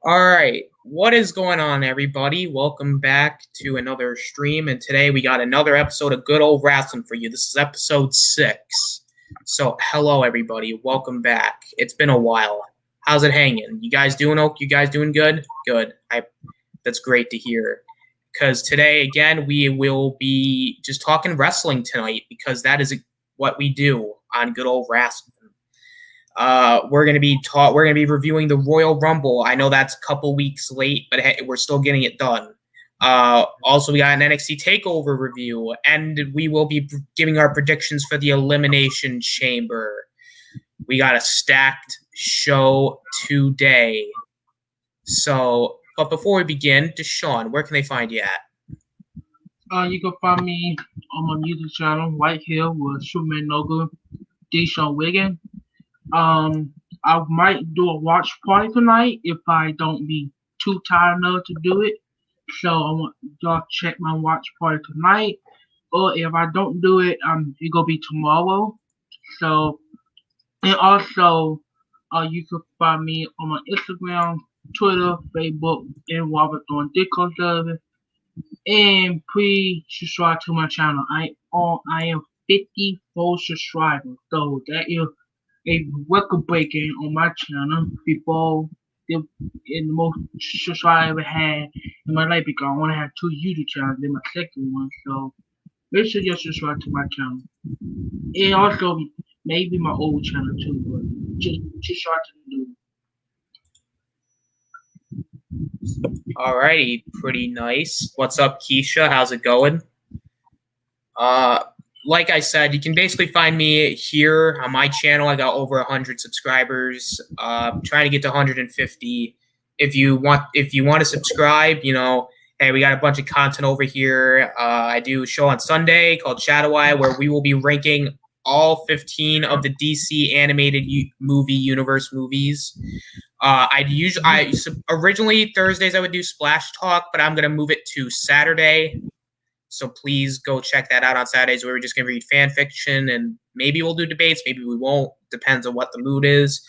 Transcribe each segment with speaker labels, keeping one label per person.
Speaker 1: All right, what is going on, everybody? Welcome back to another stream, and today we got another episode of Good Old Wrasslin for you. This is episode 6. So, hello, everybody. Welcome back. It's been a while. How's it hanging? You guys doing okay? You guys doing good? Good. That's great to hear. Because today, again, we will be just talking wrestling tonight, because that is what we do on Good Old Wrasslin. We're gonna be reviewing the Royal Rumble. I know that's a couple weeks late, but hey, we're still getting it done. Also, we got an NXT Takeover review, and we will be giving our predictions for the Elimination Chamber. We got a stacked show today. So, but before we begin, Deshaun, where can they find you at?
Speaker 2: You can find me on my music channel, White Hill, with Superman Noga, Deshaun Wiggin. I might do a watch party tonight if I don't be too tired enough to do it. So I want y'all to check my watch party tonight. Or if I don't do it, it gonna be tomorrow. So, and also, you can find me on my Instagram, Twitter, Facebook, and Robert on Dakota. And please subscribe to my channel. I am 54 subscribers, so that is a record breaking on my channel before the most subscribers I ever had in my life, because I want to have 2 YouTube channels in my second one. So make sure you subscribe to my channel, and also maybe my old channel too, but just subscribe to the new.
Speaker 1: Alrighty, pretty nice. What's up, Keisha? How's it going? Like I said, you can basically find me here on my channel. I got over 100 subscribers. Trying to get to 150. If you want to subscribe, hey, we got a bunch of content over here. I do a show on Sunday called Shadow Eye, where we will be ranking all 15 of the DC animated movie universe movies. Originally Thursdays I would do Splash Talk, but I'm gonna move it to Saturday. So please go check that out on Saturdays, where we're just gonna read fan fiction, and maybe we'll do debates, maybe we won't. Depends on what the mood is.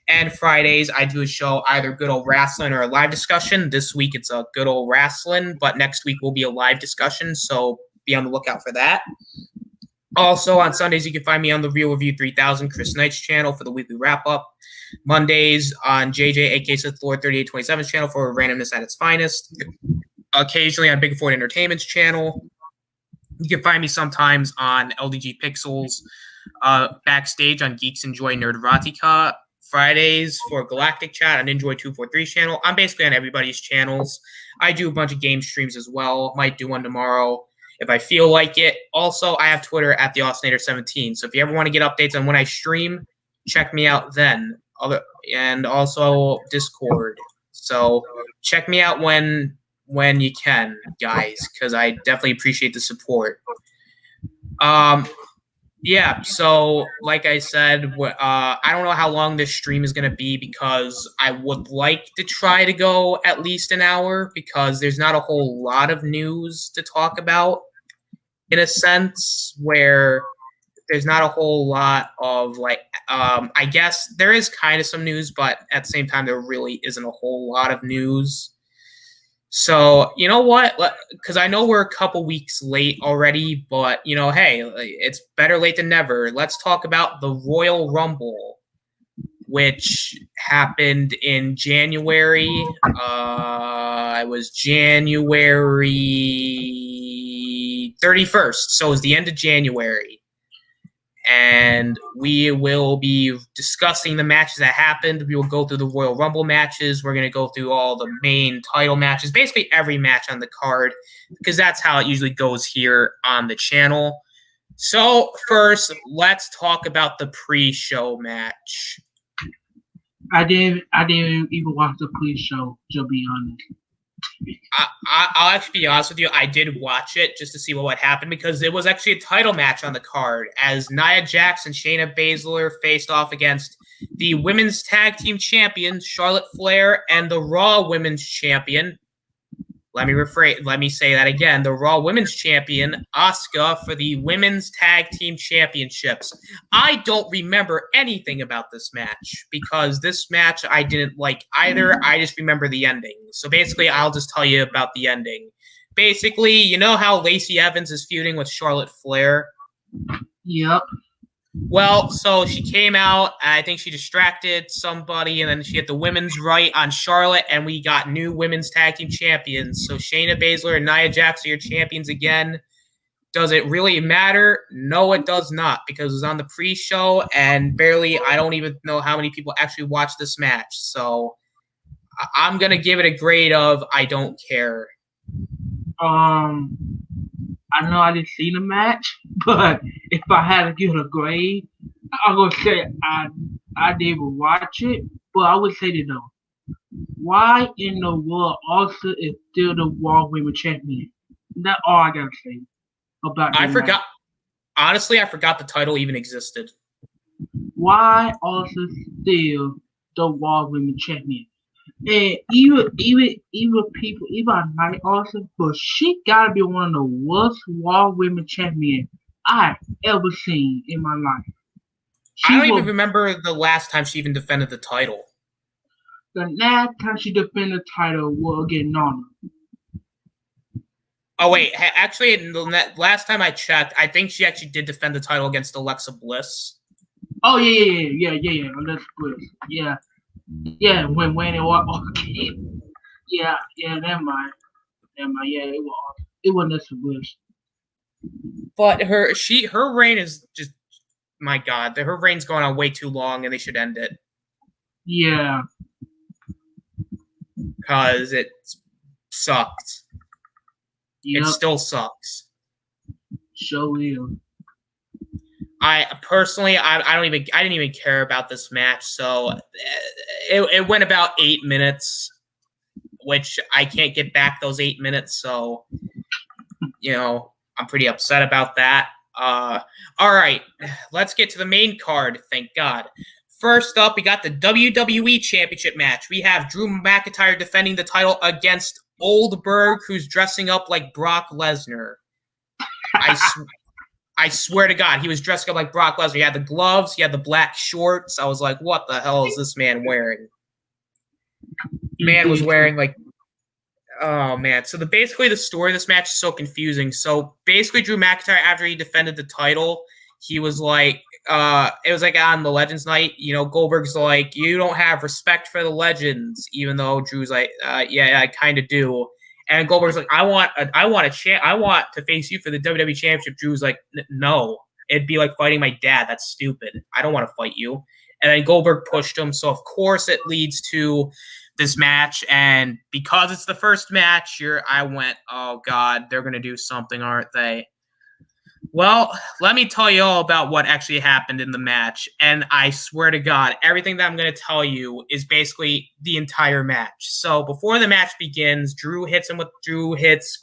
Speaker 1: And Fridays I do a show, either Good Old Wrasslin or a live discussion. This week it's a Good Old Wrasslin, but next week will be a live discussion, so be on the lookout for that. Also, on Sundays, you can find me on the Real Review 3000, Chris Knight's channel, for the weekly wrap-up. Mondays on JJ, a.k.a. Sith Lord 3827's channel, for randomness at its finest. Occasionally on Big Ford Entertainment's channel. You can find me sometimes on LDG Pixels, backstage on Geeks Enjoy Nerderotica. Fridays for Galactic Chat on Enjoy243's channel. I'm basically on everybody's channels. I do a bunch of game streams as well. Might do one tomorrow if I feel like it. Also, I have Twitter at the Austin17. So if you ever want to get updates on when I stream, check me out then. And also Discord. So check me out when you can, guys, because I definitely appreciate the support. Yeah, so like I said, I don't know how long this stream is going to be, because I would like to try to go at least an hour, because there's not a whole lot of news to talk about, in a sense, where there's not a whole lot of, I guess there is kind of some news, but at the same time, there really isn't a whole lot of news. So, you know what? Because I know we're a couple weeks late already, but, hey, it's better late than never. Let's talk about the Royal Rumble, which happened in January. It was January 31st, so it was the end of January. And we will be discussing the matches that happened. We will go through the Royal Rumble matches. We're going to go through all the main title matches, basically every match on the card, because that's how it usually goes here on the channel. So first, let's talk about the pre-show match.
Speaker 2: I didn't even watch the pre-show, to be honest.
Speaker 1: I'll actually be honest with you. I did watch it just to see what happened, because it was actually a title match on the card, as Nia Jax and Shayna Baszler faced off against the Women's Tag Team Champions, Charlotte Flair, and the Raw Women's Champion, Let me say that again. The Raw Women's Champion, Asuka, for the Women's Tag Team Championships. I don't remember anything about this match because this match I didn't like either. I just remember the ending. So basically, I'll just tell you about the ending. Basically, you know how Lacey Evans is feuding with Charlotte Flair?
Speaker 2: Yep.
Speaker 1: Well, so she came out, I think she distracted somebody, and then she hit the women's right on Charlotte, and we got new women's tag team champions. So Shayna Baszler and Nia Jax are your champions again. Does it really matter? No, it does not, because it was on the pre-show, and I don't even know how many people actually watched this match. So I'm going to give it a grade of I don't care.
Speaker 2: I know I didn't see the match, but if I had to give it a grade, I'm gonna say I did watch it, but I would say that though, why in the world Asuka is still the Raw Women's Champion? That's all I gotta say about that.
Speaker 1: Honestly, I forgot the title even existed.
Speaker 2: Why Asuka still the Raw Women's Champion? And even people, even I like Asuka, but she gotta be one of the worst Raw Women Champions I've ever seen in my life.
Speaker 1: I don't even remember the last time she even defended the title.
Speaker 2: The last time she defended the title was against Nana.
Speaker 1: Oh wait, actually, the last time I checked, I think she actually did defend the title against Alexa Bliss.
Speaker 2: Oh yeah, Alexa Bliss, yeah. Yeah, when it was okay. Yeah, never mind. Yeah, it wasn't that so good.
Speaker 1: But her reign is just, my God, her reign's going on way too long, and they should end it.
Speaker 2: Yeah,
Speaker 1: because it sucked. Yep. It still sucks.
Speaker 2: So will.
Speaker 1: I personally, I didn't even care about this match, so it went about 8 minutes, which I can't get back those 8 minutes. So, I'm pretty upset about that. All right, let's get to the main card. Thank God. First up, we got the WWE Championship match. We have Drew McIntyre defending the title against Goldberg, who's dressing up like Brock Lesnar. I swear to God, he was dressed up like Brock Lesnar. He had the gloves. He had the black shorts. I was like, what the hell is this man wearing? Man was wearing oh, man. So basically the story of this match is so confusing. So basically Drew McIntyre, after he defended the title, he was like, it was like on the Legends night, Goldberg's like, you don't have respect for the Legends, even though Drew's like, yeah, I kind of do. And Goldberg's like, I want to face you for the WWE Championship. Drew's like, no, it'd be like fighting my dad. That's stupid. I don't want to fight you. And then Goldberg pushed him. So of course it leads to this match. And because it's the first match here, I went, oh God, they're going to do something, aren't they? Well, let me tell you all about what actually happened in the match. And I swear to God, everything that I'm going to tell you is basically the entire match. So before the match begins, Drew hits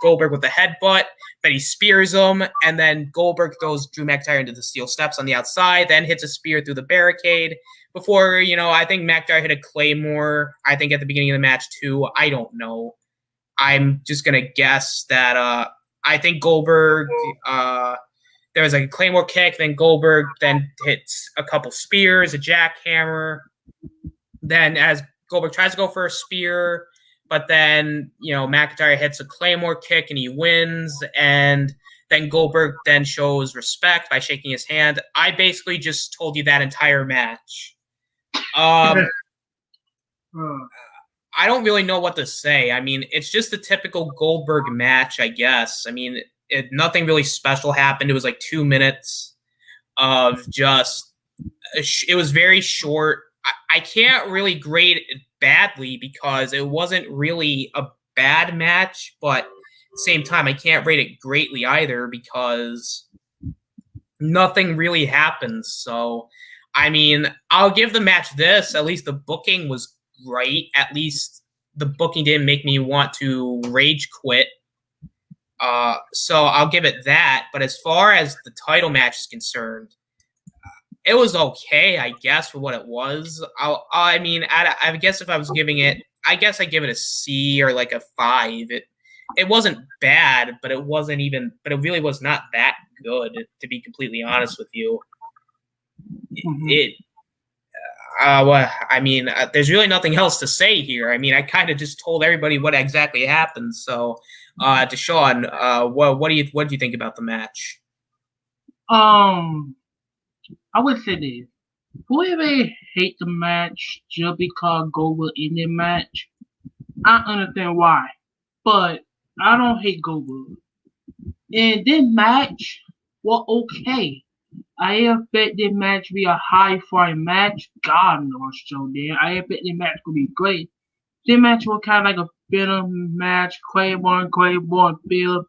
Speaker 1: Goldberg with a headbutt, then he spears him, and then Goldberg throws Drew McIntyre into the steel steps on the outside, then hits a spear through the barricade. Before, I think McIntyre hit a Claymore, I think at the beginning of the match too. I don't know. I'm just going to guess that I think Goldberg... there was a Claymore kick, then Goldberg then hits a couple spears, a jackhammer. Then as Goldberg tries to go for a spear, but then, McIntyre hits a Claymore kick and he wins. And then Goldberg then shows respect by shaking his hand. I basically just told you that entire match. I don't really know what to say. I mean, it's just a typical Goldberg match, I guess. I mean, nothing really special happened. It was like 2 minutes of just it was very short. I can't really grade it badly because it wasn't really a bad match, but at the same time, I can't rate it greatly either because nothing really happens. So, I mean, I'll give the match this. At least the booking was right. At least the booking didn't make me want to rage quit. So I'll give it that. But as far as the title match is concerned, it was okay, I guess, for what it was. I guess if I was giving it, I guess I give it a C or like a 5. it wasn't bad, but it really was not that good, to be completely honest with you. Well, I mean, there's really nothing else to say here. I mean, I kind of just told everybody what exactly happened. So, Deshaun, what do you think about the match?
Speaker 2: I would say this. Whoever hate the match just because Goldberg in the match, I understand why. But I don't hate Goldberg. And this match was okay. I expect this match to be a high-flying match. God knows so damn. I expect this match to be great. This match was kind of like a filler match. Claymore, Bill.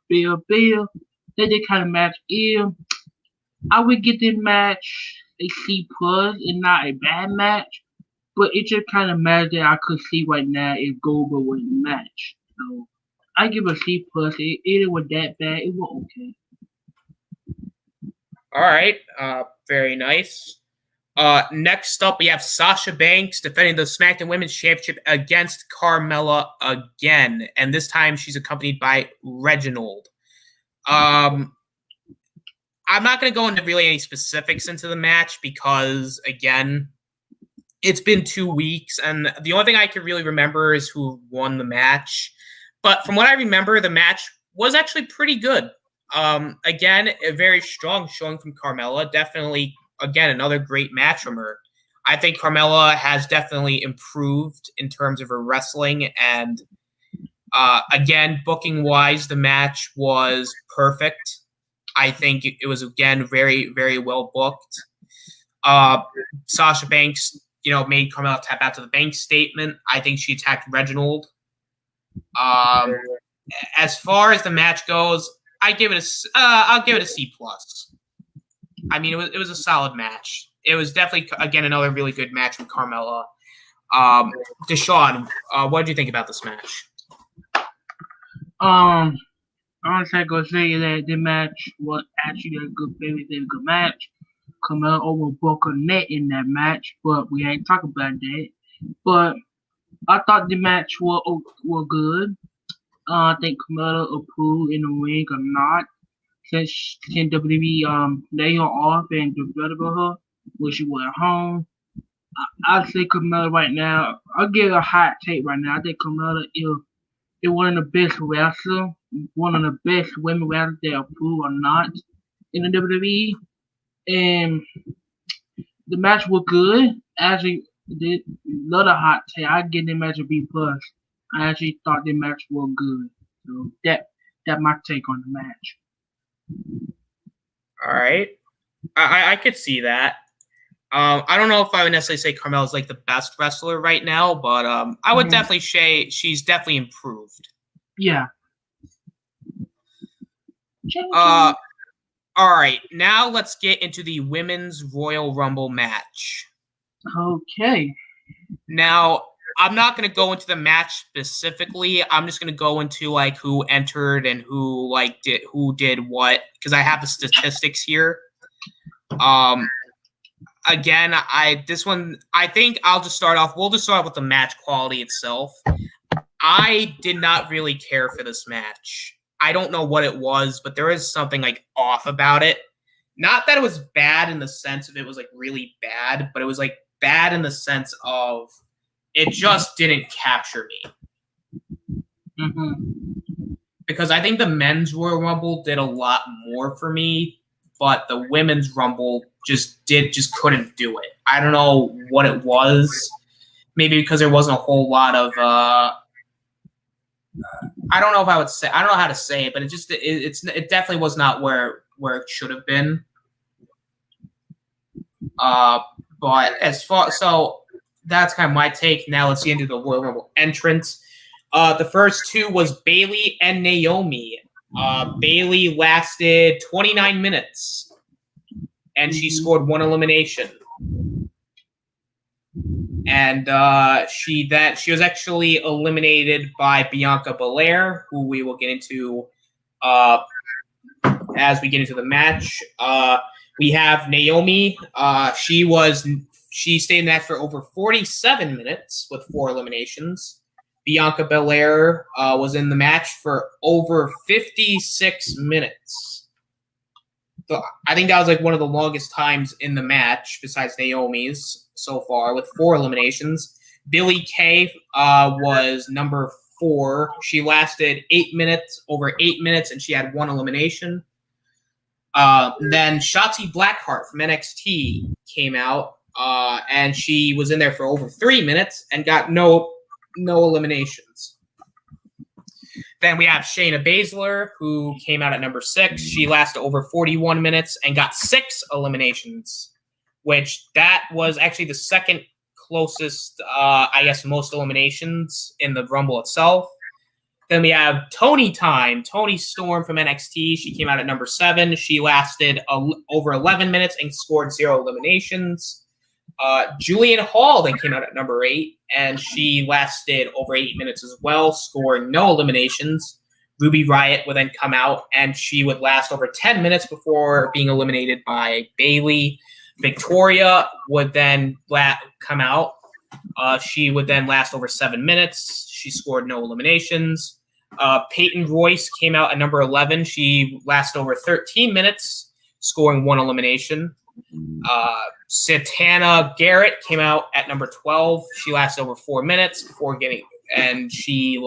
Speaker 2: That kind of match is. I would get this match a C plus and not a bad match, but it's just kind of match that I could see right now if Goldberg was in the match. So I give a C plus. It was that bad. It was okay.
Speaker 1: All right, very nice. Next up, we have Sasha Banks defending the SmackDown Women's Championship against Carmella again, and this time she's accompanied by Reginald. I'm not going to go into really any specifics into the match because, again, it's been 2 weeks, and the only thing I can really remember is who won the match. But from what I remember, the match was actually pretty good. Again, a very strong showing from Carmella. Definitely, again, another great match from her. I think Carmella has definitely improved in terms of her wrestling, and again, booking-wise, the match was perfect. I think it was, again, very, very well booked. Sasha Banks, made Carmella tap out to the bank statement. I think she attacked Reginald. As far as the match goes, I'll give it a C plus. I mean, it was a solid match. It was definitely, again, another really good match with Carmella. Deshaun, what did you think about this match?
Speaker 2: Honestly, I gotta say that the match was actually a very good match. Carmella overbooked her net in that match, but we ain't talking about that. But I thought the match was good. I think Carmella approved in the ring or not. Since WWE lay her off and develop her when she was at home. I'd say Carmella right now, I'll give her a hot take right now. I think Carmella is one of the best wrestlers, one of the best women wrestlers that approve or not in the WWE. And the match was good. Actually, another hot take. I give the match a B plus. I actually thought the match was good. So that's my take on the match.
Speaker 1: All right, I could see that. I don't know if I would necessarily say Carmella's like the best wrestler right now, but I would definitely say she's definitely improved.
Speaker 2: Yeah.
Speaker 1: All right, now let's get into the Women's Royal Rumble match.
Speaker 2: Okay.
Speaker 1: Now, I'm not going to go into the match specifically. I'm just going to go into like who entered and who did what, because I have the statistics here. Again, I think I'll just start off. We'll just start off with the match quality itself. I did not really care for this match. I don't know what it was, but there is something like off about it. Not that it was bad in the sense of it was like really bad, but it was like bad in the sense of it just didn't capture me. Because I think the men's Royal Rumble did a lot more for me, but the women's Rumble just couldn't do it. I don't know what it was. Maybe because there wasn't a whole lot of I don't know if I would say, I don't know how to say it, but it definitely was not where it should have been. But so that's kind of my take. Now let's get into the Royal Rumble entrance. The first two was Bayley and Naomi. Bayley lasted 29 minutes, and she scored one elimination. And she was actually eliminated by Bianca Belair, who we will get into as we get into the match. We have Naomi. She stayed in that for over 47 minutes with 4 eliminations. Bianca Belair was in the match for over 56 minutes. So I think that was like one of the longest times in the match, besides Naomi's so far, with 4 eliminations. Billie Kay was number 4. She lasted 8 minutes, over 8 minutes, and she had 1 elimination. Then Shotzi Blackheart from NXT came out, and she was in there for over 3 minutes and got no eliminations. Then we have Shayna Baszler, who came out at number 6. She lasted over 41 minutes and got 6 eliminations, which that was actually the second closest, most eliminations in the Rumble itself. Then we have Toni Storm from NXT. She came out at number 7. She lasted over 11 minutes and scored 0 eliminations. Julian Hall then came out at number 8, and she lasted over 8 minutes as well, scoring no eliminations. Ruby Riott would then come out, and she would last over 10 minutes before being eliminated by Bayley. Victoria would then come out. She would then last over 7 minutes. She scored no eliminations. Peyton Royce came out at number 11. She lasted over 13 minutes, scoring 1 elimination. Santana Garrett came out at number 12. She lasted over 4 minutes and she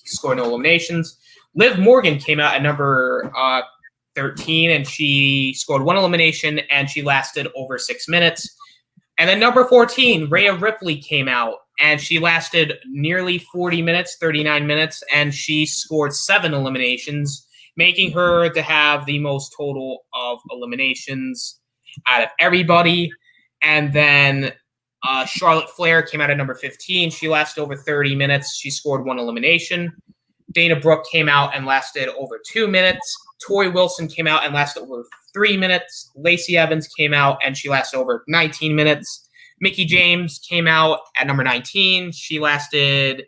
Speaker 1: scored no eliminations. Liv Morgan came out at number 13, and she scored 1 elimination, and she lasted over 6 minutes. And then number 14, Rhea Ripley came out, and she lasted nearly 40 minutes, 39 minutes, and she scored 7 eliminations, making her to have the most total of eliminations out of everybody. And then Charlotte Flair came out at number 15. She lasted over 30 minutes. She scored 1 elimination. Dana Brooke came out and lasted over 2 minutes. Tori Wilson came out and lasted over 3 minutes. Lacey Evans came out and she lasted over 19 minutes. Mickie James came out at number 19. She lasted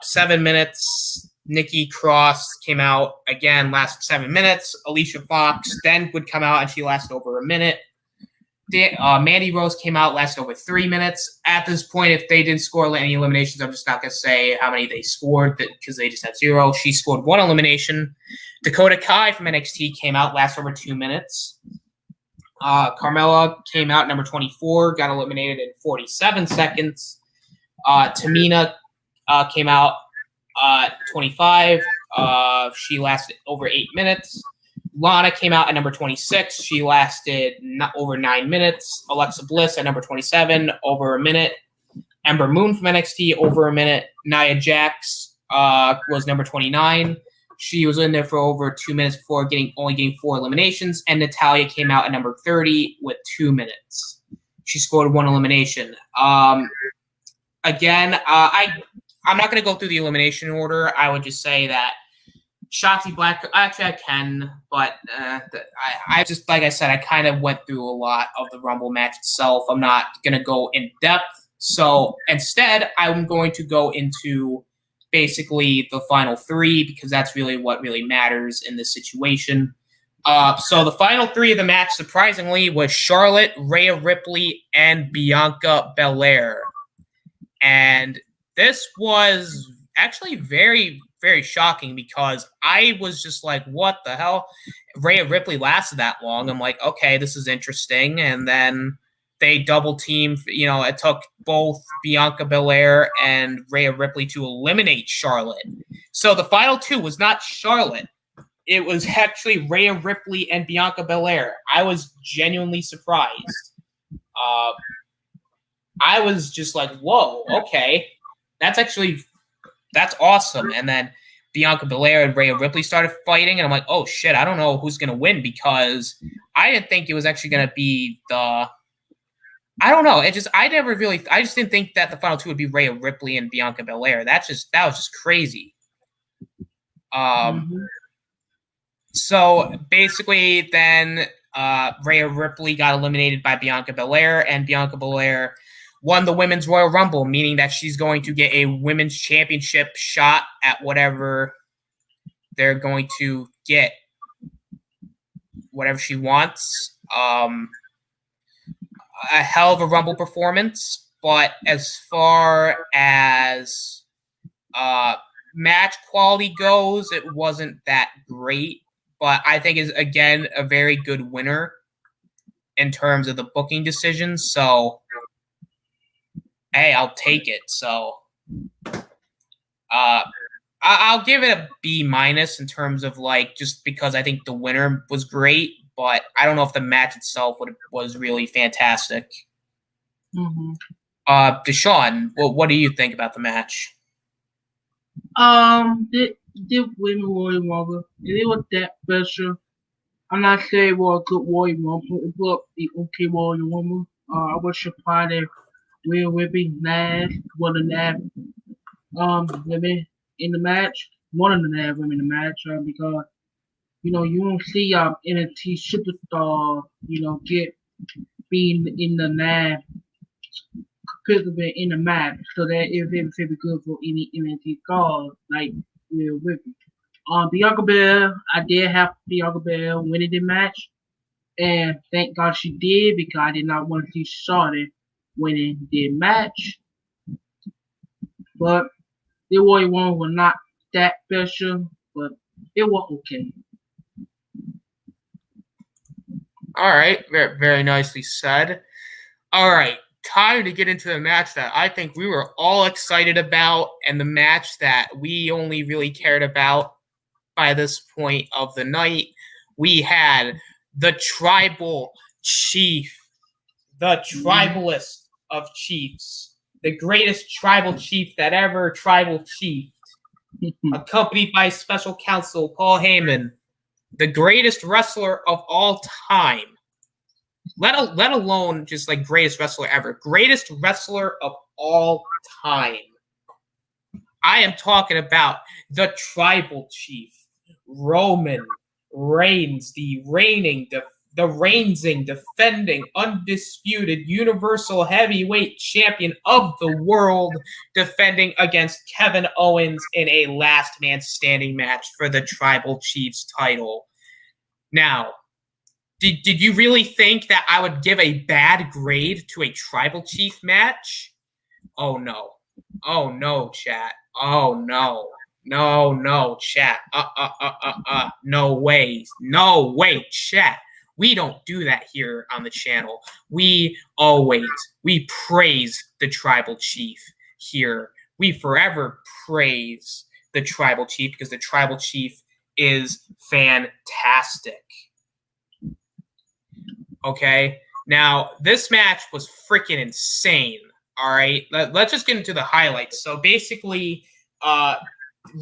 Speaker 1: 7 minutes. Nikki Cross came out again, lasted 7 minutes. Alicia Fox then would come out and she lasted over a minute. Mandy Rose came out, lasted over 3 minutes. At this point, if they didn't score any eliminations, I'm just not going to say how many they scored because they just had 0. She scored 1 elimination. Dakota Kai from NXT came out, lasted over 2 minutes. Carmella came out number 24, got eliminated in 47 seconds. Tamina came out 25. She lasted over 8 minutes. Lana came out at number 26. She lasted over 9 minutes. Alexa Bliss at number 27, over a minute. Ember Moon from NXT, over a minute. Nia Jax was number 29. She was in there for over 2 minutes before only getting 4 eliminations. And Natalya came out at number 30 with 2 minutes. She scored 1 elimination. Again, I'm not going to go through the elimination order. I would just say that Shotzi Black, actually I can, but I just, like I said, I kind of went through a lot of the Rumble match itself. I'm not going to go in depth. So instead, I'm going to go into basically the final 3 because that's really what really matters in this situation. So the final 3 of the match, surprisingly, was Charlotte, Rhea Ripley, and Bianca Belair. And this was actually very, very shocking because I was just like, what the hell? Rhea Ripley lasted that long. I'm like, okay, this is interesting. And then they double teamed, it took both Bianca Belair and Rhea Ripley to eliminate Charlotte. So the final 2 was not Charlotte. It was actually Rhea Ripley and Bianca Belair. I was genuinely surprised. I was just like, whoa, okay. That's awesome. And then Bianca Belair and Rhea Ripley started fighting, and I'm like, oh shit, I don't know who's gonna win because I didn't think it was actually gonna be I don't know. I just didn't think that the final 2 would be Rhea Ripley and Bianca Belair. That was just crazy. So basically then Rhea Ripley got eliminated by Bianca Belair, and Bianca Belair won the Women's Royal Rumble, meaning that she's going to get a Women's Championship shot at whatever they're going to get, whatever she wants. A hell of a Rumble performance, but as far as Match quality goes, it wasn't that great, but I think is again a very good winner in terms of the booking decisions. So, hey, I'll take it. So, I'll give it a B- in terms of like just because I think the winner was great, but I don't know if the match itself was really fantastic.
Speaker 2: Mm-hmm.
Speaker 1: Deshaun, what do you think about the match?
Speaker 2: Did women Royal Rumble? It was that special. I'm not saying it was a good Royal Rumble, it was the okay Royal Rumble. I was surprised that Rhea Ripley, Nash, one of the women in the match, one of the Nash women in the match, because you don't see NXT superstar, get being in the Nash participant in the match, so that is very good for any NXT stars like Rhea Ripley. Bianca Belair, I did have Bianca Belair winning the match, and thank God she did because I did not want to see Charlotte winning the match. But the Royal One was not that special, but it was okay.
Speaker 1: All right, very, very nicely said. All right, time to get into the match that I think we were all excited about, and the match that we only really cared about by this point of the night. We had the Tribal Chief, the tribalist of chiefs, the greatest tribal chief that ever tribal chiefed, accompanied by special counsel Paul Heyman, the greatest wrestler of all time. Let alone just like greatest wrestler ever. Greatest wrestler of all time. I am talking about the tribal chief, Roman Reigns, the reigning, defending, undisputed Universal Heavyweight Champion of the world, defending against Kevin Owens in a last man standing match for the Tribal Chief's title. Now, did you really think that I would give a bad grade to a Tribal Chief match? Oh no. Oh no, chat. Oh no. No, chat. No way. No way, chat. We don't do that here on the channel. We praise the Tribal Chief here. We forever praise the Tribal Chief because the Tribal Chief is fantastic. Okay? Now, this match was freaking insane. All right? Let's just get into the highlights. So basically,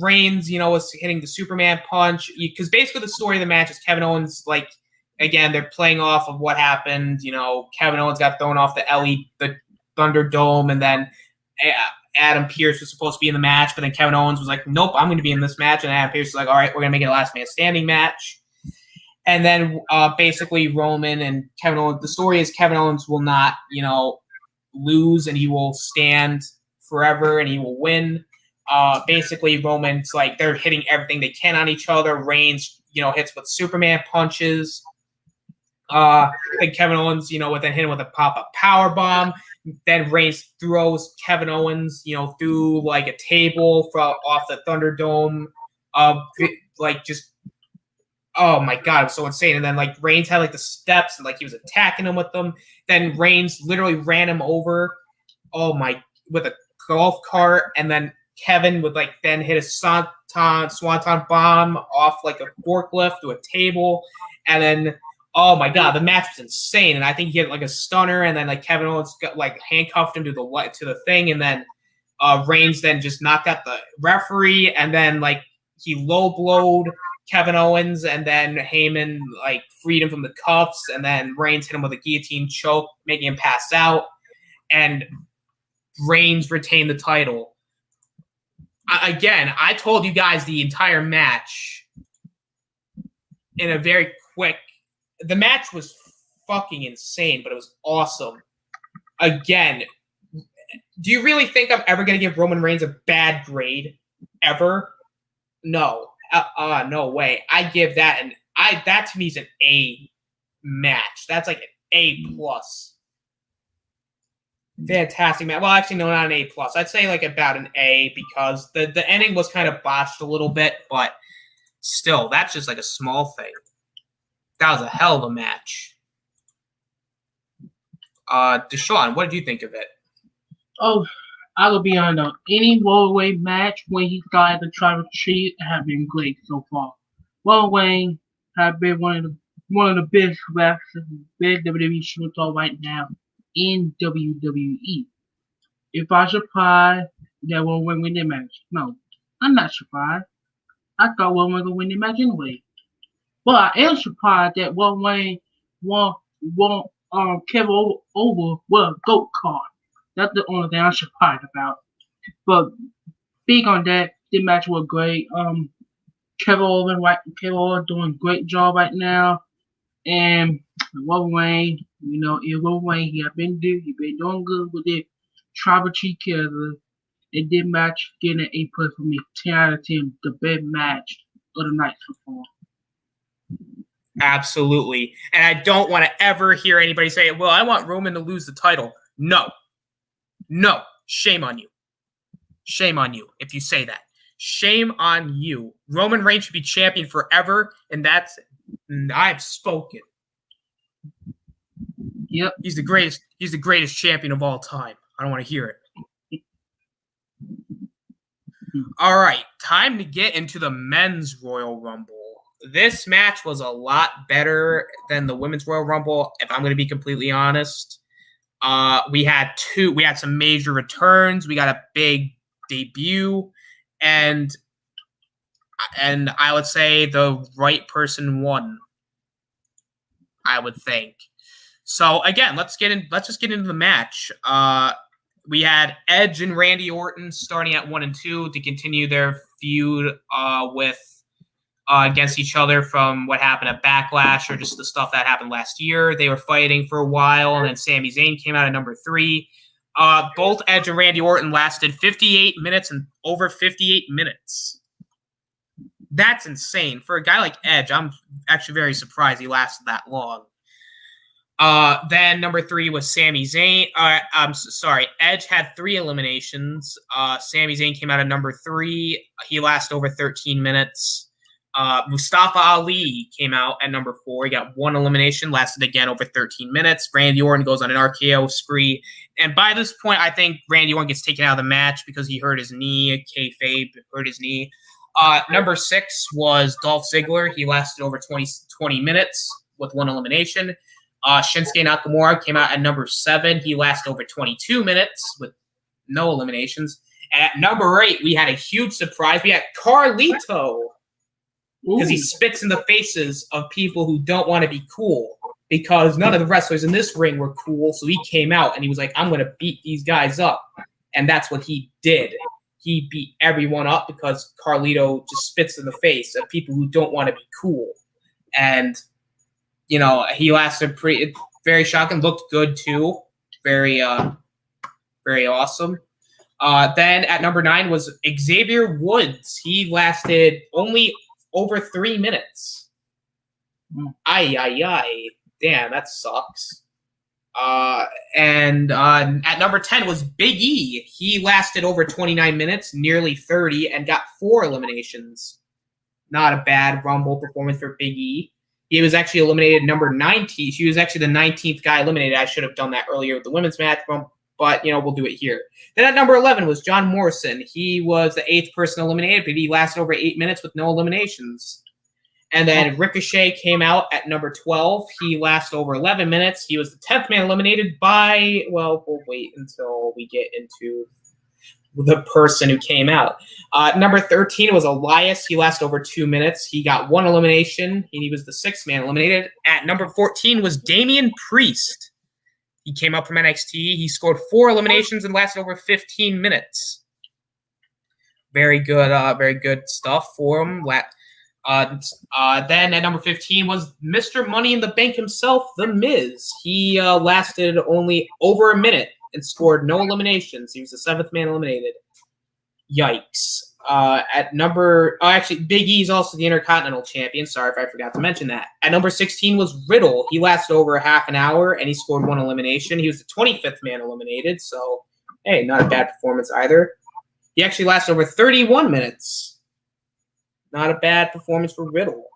Speaker 1: Reigns, was hitting the Superman punch. Because basically the story of the match is Kevin Owens, like, again, they're playing off of what happened. Kevin Owens got thrown off the Thunderdome, and then Adam Pearce was supposed to be in the match, but then Kevin Owens was like, nope, I'm going to be in this match. And Adam Pearce was like, all right, we're going to make it a last man standing match. And then basically Roman and Kevin Owens, the story is Kevin Owens will not, lose, and he will stand forever and he will win. Basically Roman's like, they're hitting everything they can on each other. Reigns, hits with Superman punches. And Kevin Owens, would then hit him with a pop-up power bomb. Then Reigns throws Kevin Owens, through like a table off the Thunderdome. Oh my god, it was so insane. And then like Reigns had like the steps and like he was attacking him with them. Then Reigns literally ran him over. With a golf cart, and then Kevin would like then hit a swanton bomb off like a forklift to a table. And then oh my god, the match was insane. And I think he hit like a stunner, and then like Kevin Owens got like handcuffed him to the thing, and then Reigns then just knocked out the referee, and then like he low blowed Kevin Owens, and then Heyman like freed him from the cuffs, and then Reigns hit him with a guillotine choke, making him pass out, and Reigns retained the title. Again, I told you guys the entire match in a very quick. The match was fucking insane, but it was awesome. Again, do you really think I'm ever going to give Roman Reigns a bad grade? Ever? No. No way. I give that that to me is an A match. That's like an A plus. Fantastic match. Well, actually, no, not an A+. I'd say like about an A because the ending was kind of botched a little bit, but still, that's just like a small thing. That was a hell of a match. Deshaun, what did you think of it?
Speaker 2: Oh, I will be on any Wrestling match when he started the tribal chief have been great so far. Wrestling have been one of the best wrestlers, big WWE superstar right now in WWE. If I surprised that Wrestling win the match, no, I'm not surprised. I thought Wrestling would win the match anyway. But I am surprised that Wrestling won Kevin over with a GOAT card. That's the only thing I'm surprised about. But speak on that, the match was great. Kevin Owens doing a great job right now. And Wayne, Wayne, he been doing good with the Tribal Chief character. And this match getting an A+ for me. 10 out of 10, the best match of the night so far.
Speaker 1: Absolutely. And I don't want to ever hear anybody say, well, I want Roman to lose the title. No. Shame on you. Shame on you if you say that. Shame on you. Roman Reigns should be champion forever, and I've spoken.
Speaker 2: Yep.
Speaker 1: He's the greatest champion of all time. I don't want to hear it. All right, time to get into the men's Royal Rumble. This match was a lot better than the women's Royal Rumble, if I'm going to be completely honest. We had some major returns. We got a big debut, and I would say the right person won. I would think. So again, let's just get into the match. We had Edge and Randy Orton starting at 1 and 2 to continue their feud against each other from what happened at Backlash or just the stuff that happened last year. They were fighting for a while, and then Sami Zayn came out at number 3. Both Edge and Randy Orton lasted 58 minutes and over 58 minutes. That's insane. For a guy like Edge, I'm actually very surprised he lasted that long. Then number 3 was Sami Zayn. I'm sorry, Edge had 3 eliminations. Sami Zayn came out at number 3. He lasted over 13 minutes. Mustafa Ali came out at number 4. He got 1 elimination, lasted again over 13 minutes. Randy Orton goes on an RKO spree. And by this point, I think Randy Orton gets taken out of the match because he hurt his knee. Kayfabe hurt his knee. Number 6 was Dolph Ziggler. He lasted over 20 minutes with 1 elimination. Shinsuke Nakamura came out at number 7. He lasted over 22 minutes with no eliminations. And at number 8, we had a huge surprise. We had Carlito. Because he spits in the faces of people who don't want to be cool. Because none of the wrestlers in this ring were cool, so he came out and he was like, I'm going to beat these guys up. And that's what he did. He beat everyone up because Carlito just spits in the face of people who don't want to be cool. And, he lasted very shocking, looked good too. Very awesome. Then at number 9 was Xavier Woods. He lasted only over 3 minutes. Ay. Damn, that sucks. And at number 10 was Big E. He lasted over 29 minutes, nearly 30, and got 4 eliminations. Not a bad Rumble performance for Big E. He was actually eliminated number 19. He was actually the 19th guy eliminated. I should have done that earlier with the women's match, but we'll do it here. Then at number 11 was John Morrison. He was the 8th person eliminated, but he lasted over 8 minutes with no eliminations. And then Ricochet came out at number 12. He lasted over 11 minutes. He was the 10th man eliminated by, we'll wait until we get into the person who came out. Number 13 was Elias. He lasted over 2 minutes. He got 1 elimination. He was the 6th man eliminated. At number 14 was Damian Priest. He came up from NXT. He scored 4 eliminations and lasted over 15 minutes. Very good stuff for him. Then at number 15 was Mr. Money in the Bank himself, The Miz. He lasted only over a minute and scored no eliminations. He was the 7th man eliminated. Yikes. Actually, Big E is also the Intercontinental Champion. Sorry if I forgot to mention that. At number 16 was Riddle. He lasted over half an hour, and he scored 1 elimination. He was the 25th man eliminated, so, hey, not a bad performance either. He actually lasted over 31 minutes. Not a bad performance for Riddle.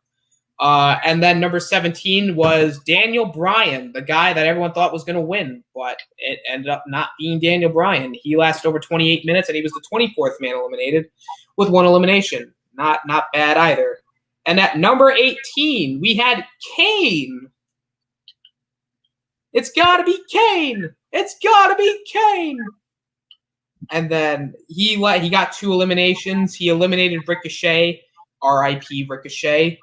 Speaker 1: And then number 17 was Daniel Bryan, the guy that everyone thought was going to win, but it ended up not being Daniel Bryan. He lasted over 28 minutes, and he was the 24th man eliminated with 1 elimination. Not bad either. And at number 18, we had Kane. It's got to be Kane. It's got to be Kane. And then he got 2 eliminations. He eliminated Ricochet, R.I.P. Ricochet.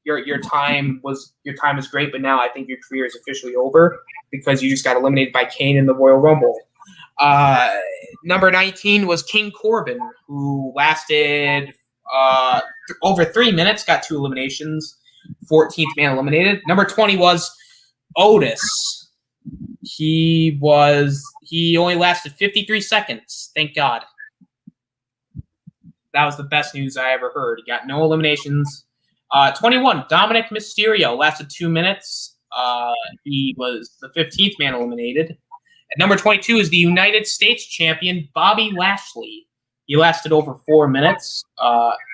Speaker 1: Your time is great, but now I think your career is officially over because you just got eliminated by Kane in the Royal Rumble. Number 19 was King Corbin, who lasted over 3 minutes, got 2 eliminations, 14th man eliminated. Number 20 was Otis. He only lasted 53 seconds. Thank God. That was the best news I ever heard. He got no eliminations. 21, Dominic Mysterio lasted 2 minutes. He was the 15th man eliminated. At number 22 is the United States champion, Bobby Lashley. He lasted over 4 minutes.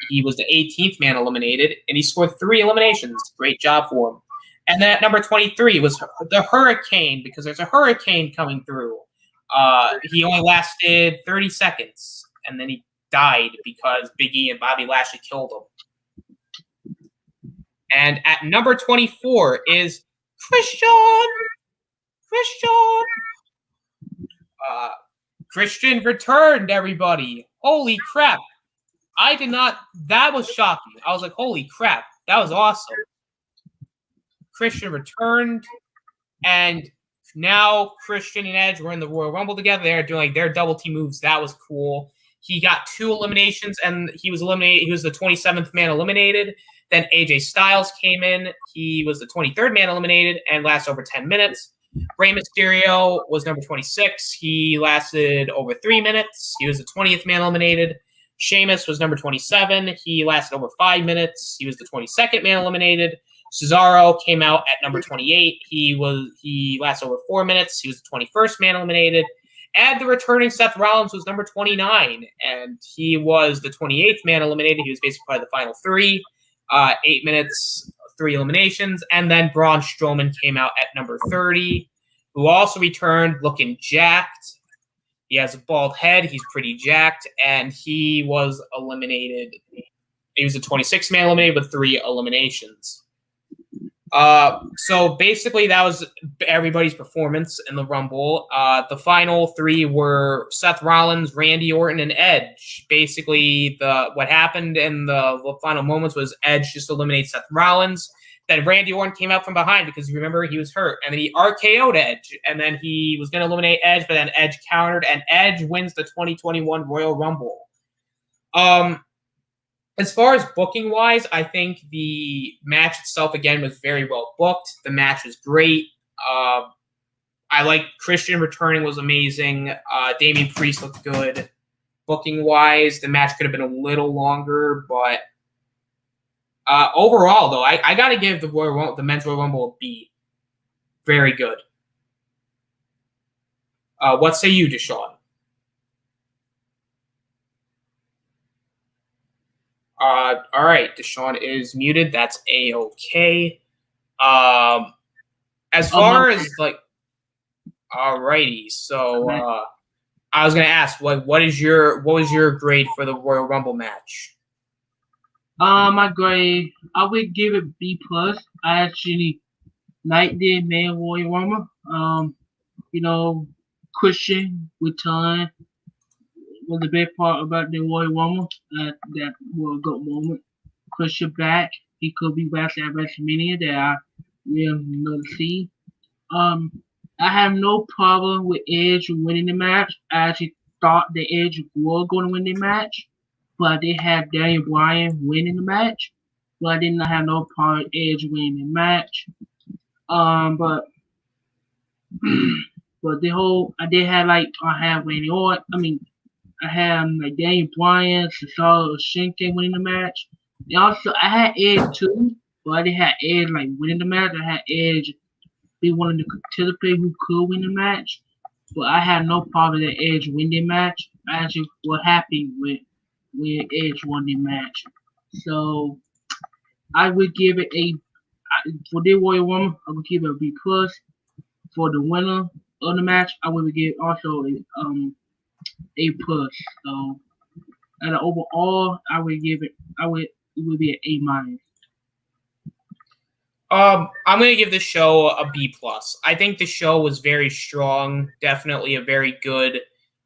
Speaker 1: He was the 18th man eliminated, and he scored 3 eliminations. Great job for him. And then at number 23 was the Hurricane, because there's a hurricane coming through. He only lasted 30 seconds, and then he died because Big E and Bobby Lashley killed him. And at number 24 is Christian. Christian returned, everybody. Holy crap. That was shocking. I was like, holy crap. That was awesome. Christian returned, and now Christian and Edge were in the Royal Rumble together. They're doing their double team moves. That was cool. He got 2 eliminations, and he was eliminated. He was the 27th man eliminated. Then AJ Styles came in. He was the 23rd man eliminated and lasted over 10 minutes. Rey Mysterio was number 26. He lasted over 3 minutes. He was the 20th man eliminated. Sheamus was number 27. He lasted over 5 minutes. He was the 22nd man eliminated. Cesaro came out at number 28. He lasted over 4 minutes. He was the 21st man eliminated. And the returning Seth Rollins was number 29, and he was the 28th man eliminated. He was basically probably the final 3. 8 minutes, 3 eliminations. And then Braun Strowman came out at number 30, who also returned looking jacked. He has a bald head. He's pretty jacked, and he was eliminated. He was the 26th man eliminated with 3 eliminations. So basically that was everybody's performance in the Rumble. The final 3 were Seth Rollins, Randy Orton, and Edge. Basically what happened in the final moments was Edge just eliminated Seth Rollins. Then Randy Orton came out from behind because you remember he was hurt, and then he RKO'd Edge, and then he was going to eliminate Edge, but then Edge countered, and Edge wins the 2021 Royal Rumble. As far as booking-wise, I think the match itself, again, was very well booked. The match was great. I like Christian returning was amazing. Damian Priest looked good. Booking-wise, the match could have been a little longer, but overall, though, I got to give the Men's Royal Rumble a B. Very good. What say you, Deshaun? All right, Deshaun is muted. That's A-okay. As far as alrighty. So I was gonna ask, what was your grade for the Royal Rumble match?
Speaker 2: My grade, I would give it B+. I actually liked the main Royal Rumble. Christian returned was the best part about the Royal Rumble. That was a good moment. Christian back. He could be back at WrestleMania that I will not see. I have no problem with Edge winning the match. I actually thought the Edge was going to win the match, but they had Daniel Bryan winning the match. But I did not have no problem with Edge winning the match. But they had Randy Orton. I had like Daniel Bryan, Cesaro, Shinsuke winning the match. And also, I had Edge too, but I didn't have Edge like winning the match. I had Edge be one of the contenders who could win the match, but I had no problem that Edge win the match. I actually was happy with when Edge won the match. So I would give it for the Royal Woman. I would give it a B plus. For the winner of the match, I would give also a plus. So and overall, I would give it. It would be an A minus.
Speaker 1: I'm gonna give the show a B plus. I think the show was very strong. Definitely a very good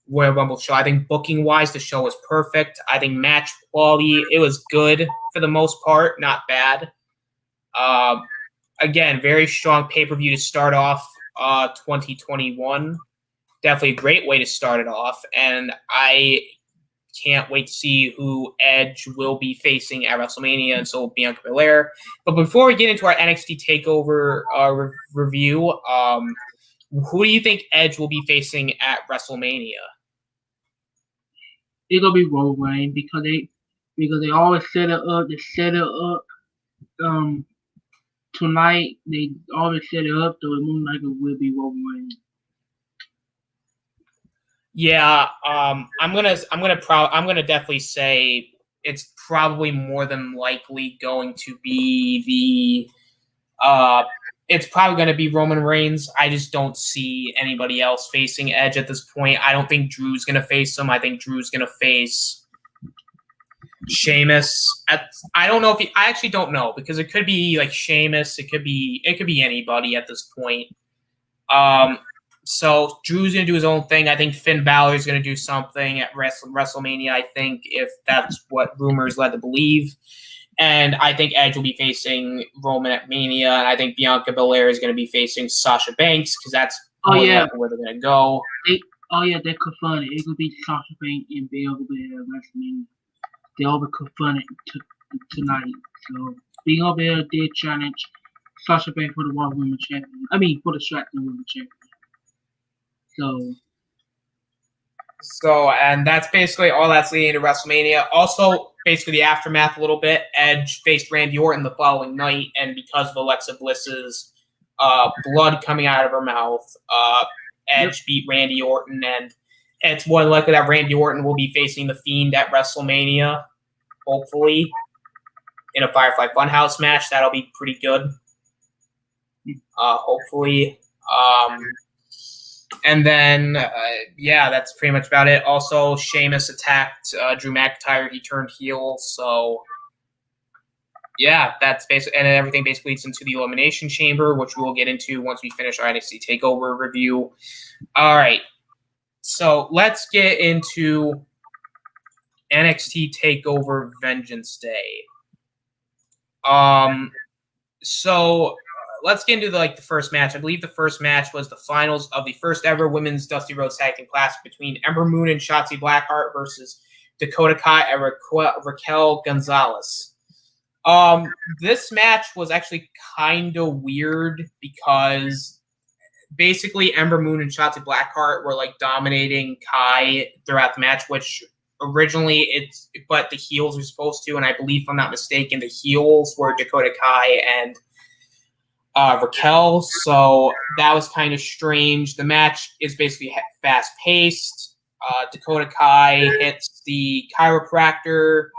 Speaker 1: Royal Rumble show. I think booking wise, the show was perfect. I think match quality, it was good for the most part, not bad. Again, very strong pay per view to start off 2021. Definitely a great way to start it off, and I can't wait to see who Edge will be facing at WrestleMania, and so will Bianca Belair. But before we get into our NXT TakeOver review, who do you think Edge will be facing at WrestleMania?
Speaker 2: It's gonna be Roman because they always set it up. They set it up tonight. They always set it up, so it looks like it will be Roman.
Speaker 1: Yeah, I'm gonna definitely say it's probably more than likely going to be it's probably going to be Roman Reigns. I just don't see anybody else facing Edge at this point. I don't think Drew's going to face him. I think Drew's going to face Sheamus. I don't know I actually don't know because it could be like Sheamus. It could be anybody at this point. So Drew's going to do his own thing. I think Finn Balor is going to do something at WrestleMania, I think, if that's what rumors led to believe. And I think Edge will be facing Roman at Mania. And I think Bianca Belair is going to be facing Sasha Banks because that's where they're going to go.
Speaker 2: They're confronted. It could be Sasha Banks and Bianca Belair at WrestleMania. They all were confronted tonight. So Bianca Belair did challenge Sasha Banks for the Raw Women's Champion. For the Smackdown Women's Champion.
Speaker 1: So, and that's basically all that's leading to WrestleMania. Also, basically the aftermath a little bit. Edge faced Randy Orton the following night, and because of Alexa Bliss's blood coming out of her mouth, Edge beat Randy Orton, and it's more than likely that Randy Orton will be facing The Fiend at WrestleMania, hopefully, in a Firefly Funhouse match. That'll be pretty good, hopefully. And then, that's pretty much about it. Also, Sheamus attacked Drew McIntyre. He turned heel. So, that's basically, and everything basically leads into the Elimination Chamber, which we will get into once we finish our NXT TakeOver review. All right. So, let's get into NXT TakeOver Vengeance Day. Let's get into the first match. I believe the first match was the finals of the first ever women's Dusty Rhodes Tag Team Classic between Ember Moon and Shotzi Blackheart versus Dakota Kai and Raquel Gonzalez. This match was actually kind of weird because basically Ember Moon and Shotzi Blackheart were dominating Kai throughout the match, which originally but the heels were supposed to, and I believe if I'm not mistaken, the heels were Dakota Kai and Raquel, so that was kind of strange. The match is basically fast-paced. Dakota Kai hits the chiropractor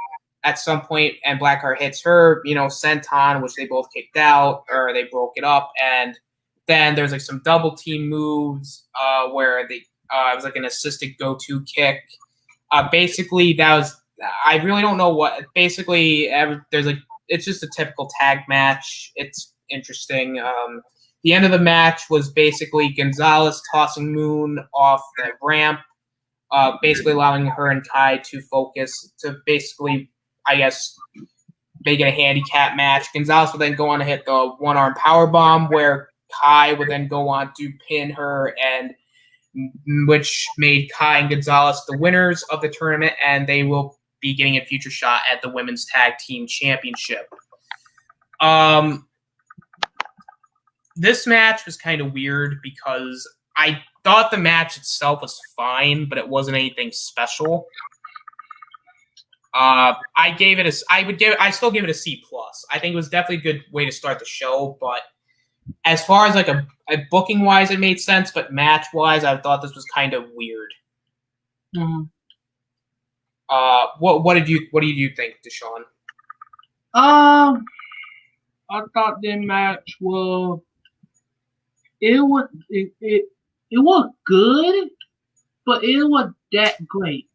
Speaker 1: at some point, and Blackheart hits her, senton, which they both kicked out, or they broke it up, and then there's some double team moves where it was an assisted go-to kick. Basically, that was, I really don't know what, basically, it's just a typical tag match. It's interesting. The end of the match was basically Gonzalez tossing Moon off the ramp, basically allowing her and Kai to focus to basically, I guess, make it a handicap match. Gonzalez would then go on to hit the one-arm powerbomb, where Kai would then go on to pin her, and which made Kai and Gonzalez the winners of the tournament, and they will be getting a future shot at the Women's Tag Team Championship. This match was kind of weird because thought the match itself was fine, but it wasn't anything special. I still give it a C+. I think it was definitely a good way to start the show, but as far as like a booking wise, it made sense, but match wise, I thought this was kind of weird.
Speaker 2: Mm-hmm.
Speaker 1: What did you think, Deshaun?
Speaker 2: I thought the match was it was good, but it was that great.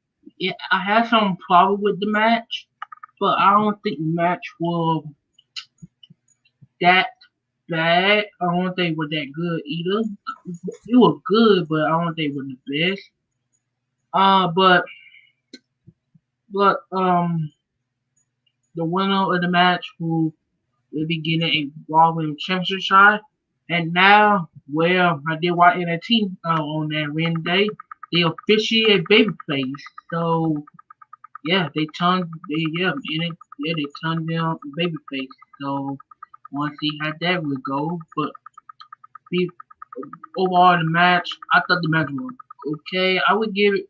Speaker 2: I had some problem with the match, but I don't think the match was that bad. I don't think it was that good either. It was good, but I don't think it was the best. The winner of the match will be getting a Raw Women's Championship shot. And now, I did watch NXT on that Wednesday. They officiate babyface. So they turned down babyface. So want to see how that would go. But overall, the match, I thought the match was okay. I would give it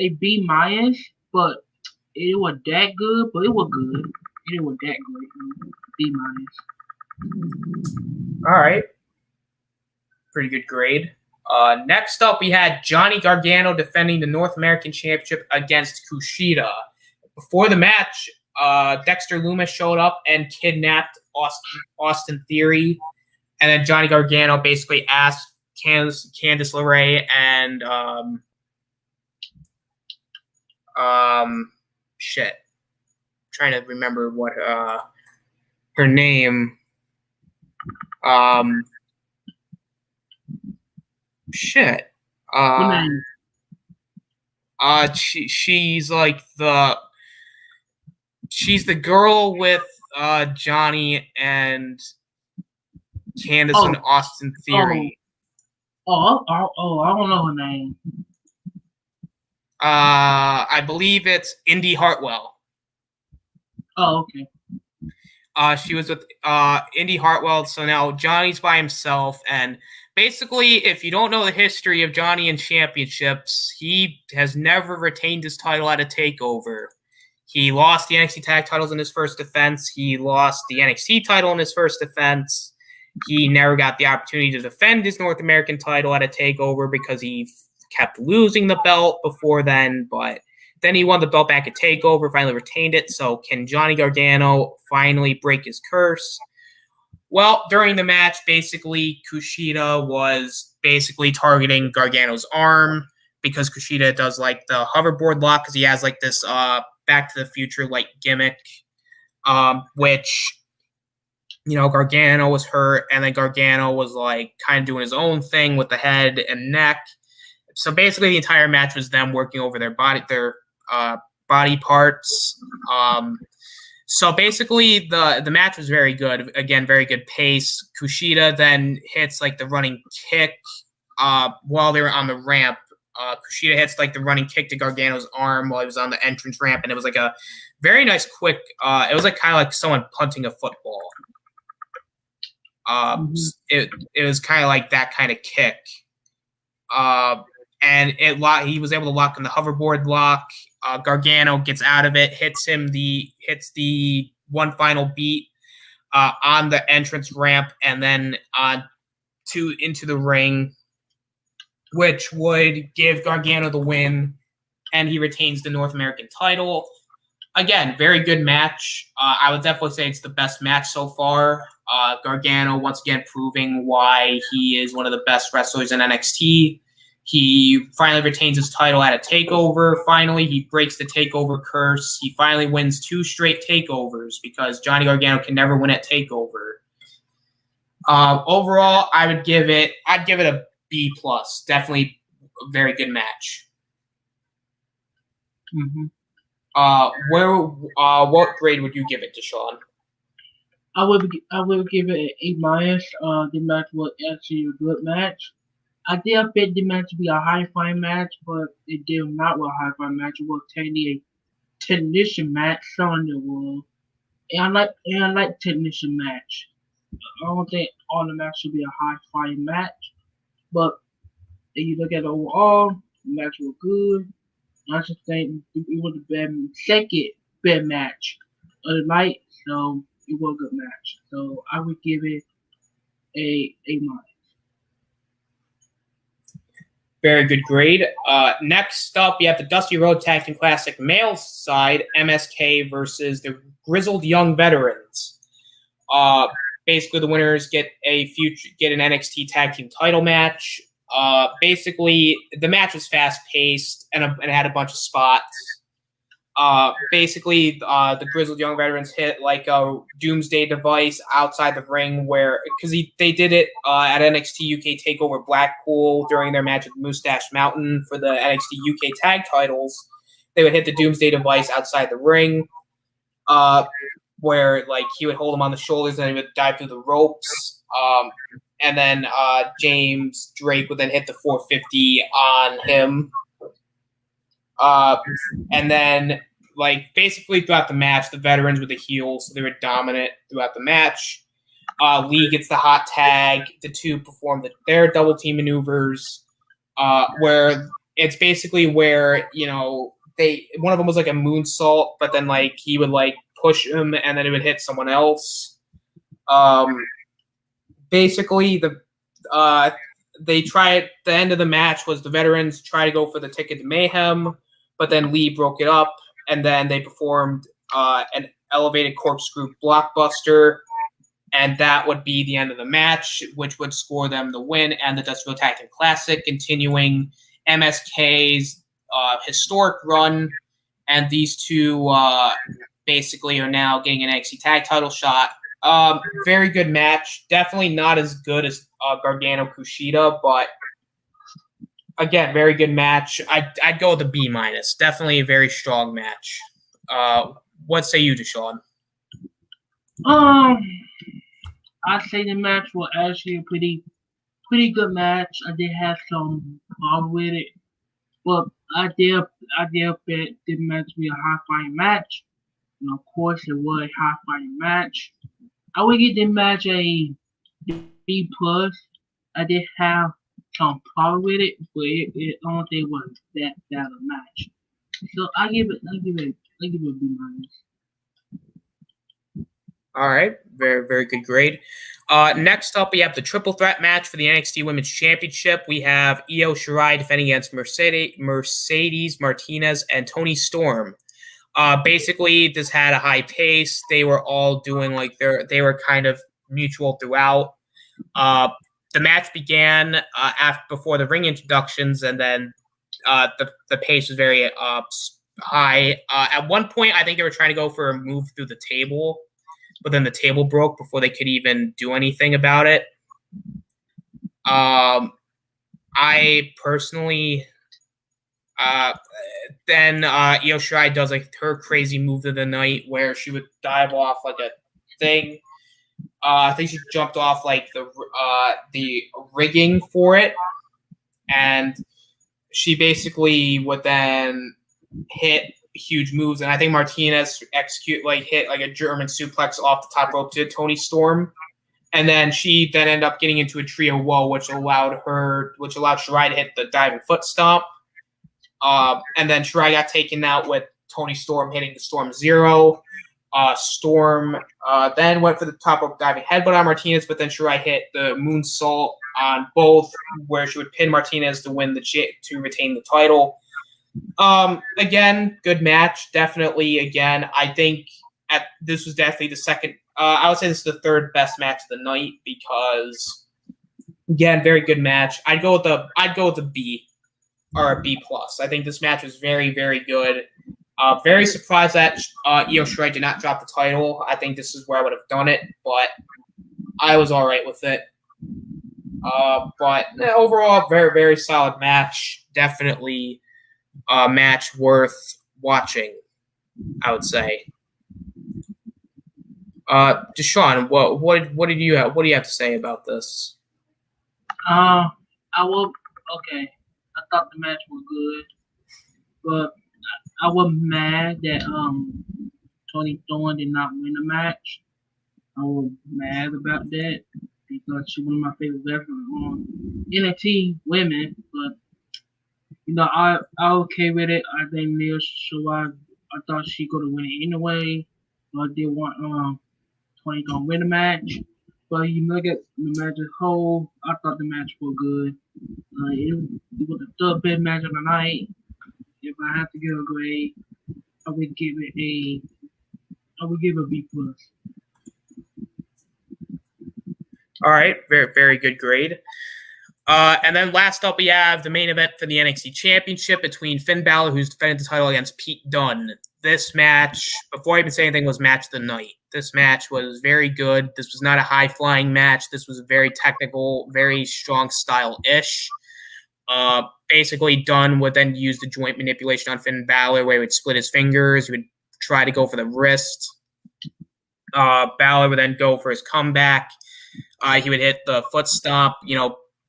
Speaker 2: a B minus, but it was that good, but it was good. It was that great. B minus.
Speaker 1: All right. Pretty good grade. Next up, we had Johnny Gargano defending the North American Championship against Kushida. Before the match, Dexter Lumis showed up and kidnapped Austin Theory. And then Johnny Gargano basically asked Candice LeRae and trying to remember what her name. She's the girl with Johnny and Candice and Austin Theory.
Speaker 2: I don't know her name.
Speaker 1: I believe it's Indy Hartwell.
Speaker 2: Oh, okay.
Speaker 1: She was with Indy Hartwell, so now Johnny's by himself. And basically, if you don't know the history of Johnny in championships, he has never retained his title at a takeover. He lost the NXT tag titles in his first defense. He lost the NXT title in his first defense. He never got the opportunity to defend his North American title at a takeover because he kept losing the belt before then, but then he won the belt back at TakeOver, finally retained it. So can Johnny Gargano finally break his curse? Well, during the match, basically, Kushida was basically targeting Gargano's arm because Kushida does like the hoverboard lock because he has like this Back to the Future like gimmick, which, Gargano was hurt, and then Gargano was like kind of doing his own thing with the head and neck. So basically, the entire match was them working over their body parts. So basically, the match was very good. Again, very good pace. Kushida then hits like the running kick while they were on the ramp. Kushida hits like the running kick to Gargano's arm while he was on the entrance ramp, and it was like a very nice, quick. It was like kind of like someone punting a football. It was kind of like that kind of kick. And he was able to lock in the hoverboard lock. Gargano gets out of it, hits the one final beat on the entrance ramp, and then into the ring, which would give Gargano the win, and he retains the North American title. Again, very good match. I would definitely say it's the best match so far. Gargano once again proving why he is one of the best wrestlers in NXT. He finally retains his title at a takeover. Finally, he breaks the takeover curse. He finally wins 2 straight takeovers because Johnny Gargano can never win at takeover. Overall, I'd give it a B+. Definitely a very good match.
Speaker 2: Mm-hmm.
Speaker 1: What grade would you give it, Deshaun?
Speaker 2: I would give it an A-. The match was actually a good match. I did expect the match to be a high-flying match, but it did not was a high-flying match. It was technically a technician match, something that was. And I like technician match. I don't think all the match should be a high flying match. But if you look at it overall, the match was good. I just think it was the second best match of the night, so it was a good match. So I would give it a minus.
Speaker 1: Very good grade. Next up, you have the Dusty Road Tag Team Classic male side, MSK versus the Grizzled Young Veterans. Basically, the winners get an NXT Tag Team title match. Basically, the match was fast paced and it had a bunch of spots. Basically, the Grizzled Young Veterans hit like a doomsday device outside the ring because they did it at NXT UK Takeover Blackpool during their match with Mustache Mountain for the NXT UK tag titles. They would hit the doomsday device outside the ring, where like he would hold him on the shoulders and he would dive through the ropes. And then James Drake would then hit the 450 on him. And then, like, basically throughout the match, the veterans were the heels, so they were dominant throughout the match. Lee gets the hot tag. The two perform their double team maneuvers, where it's basically where, you know, one of them was like a moonsault, but then like he would like push him and then it would hit someone else. Basically, they try at the end of the match was the veterans try to go for the ticket to Mayhem, but then Lee broke it up, and then they performed an elevated corkscrew blockbuster, and that would be the end of the match, which would score them the win and the Dusty Road Tag Team Classic, continuing MSK's historic run, and these two basically are now getting an NXT tag title shot. Very good match. Definitely not as good as Gargano Kushida, but again, very good match. I'd go with a B-. Definitely a very strong match. What say you, Deshaun?
Speaker 2: I'd say the match was actually a pretty good match. I did have some problem with it, but I did bet the match be a high flying match. And of course, it was a high flying match. I would give the match a B+. I did have some problem with it, but it I don't think it was that bad a match. So I give it a B-.
Speaker 1: All right, very very good grade. Next up, we have the triple threat match for the NXT Women's Championship. We have Io Shirai defending against Mercedes Martinez and Toni Storm. Basically, this had a high pace. They were all doing like they were kind of mutual throughout. The match began before the ring introductions, and then the pace was very high. At one point, I think they were trying to go for a move through the table, but then the table broke before they could even do anything about it. I personally. Then Io Shirai does like her crazy move of the night where she would dive off like a thing. I think she jumped off like the rigging for it, and she basically would then hit huge moves. And I think Martinez hit like a German suplex off the top rope to Toni Storm, and then she then ended up getting into a trio woe, which allowed Shirai to hit the diving foot stomp. And then Shirai got taken out with Toni Storm hitting the Storm Zero. Storm then went for the top rope diving headbutt on Martinez, but then Shirai hit the moonsault on both, where she would pin Martinez to retain the title. Again, good match. Definitely, again, I think this was definitely the second. I would say this is the third best match of the night because, again, very good match. I'd go with a B. Or a B+. I think this match was very, very good. Very surprised that Io Shirai did not drop the title. I think this is where I would have done it, but I was all right with it. But overall, very, very solid match. Definitely a match worth watching, I would say. Deshaun, what do you have to say about this?
Speaker 2: Okay. I thought the match was good, but I was mad that Toni Storm did not win the match. I was mad about that because she's one of my favorite wrestlers on NXT women. But I okay with it. I think Neil so I thought she could have win it anyway. I did want 20 gonna win the match. But you look at the match as whole, I thought the match was good. It was the third best match of the night. If I have to give a grade, I would give it a B plus.
Speaker 1: All right, very very good grade. And then last up, we have the main event for the NXT Championship between Finn Balor, who's defended the title, against Pete Dunne. This match, before I even say anything, was match of the night. This match was very good. This was not a high-flying match. This was a very technical, very strong style-ish. Basically, Dunne would then use the joint manipulation on Finn Balor, where he would split his fingers. He would try to go for the wrist. Balor would then go for his comeback. He would hit the foot stomp.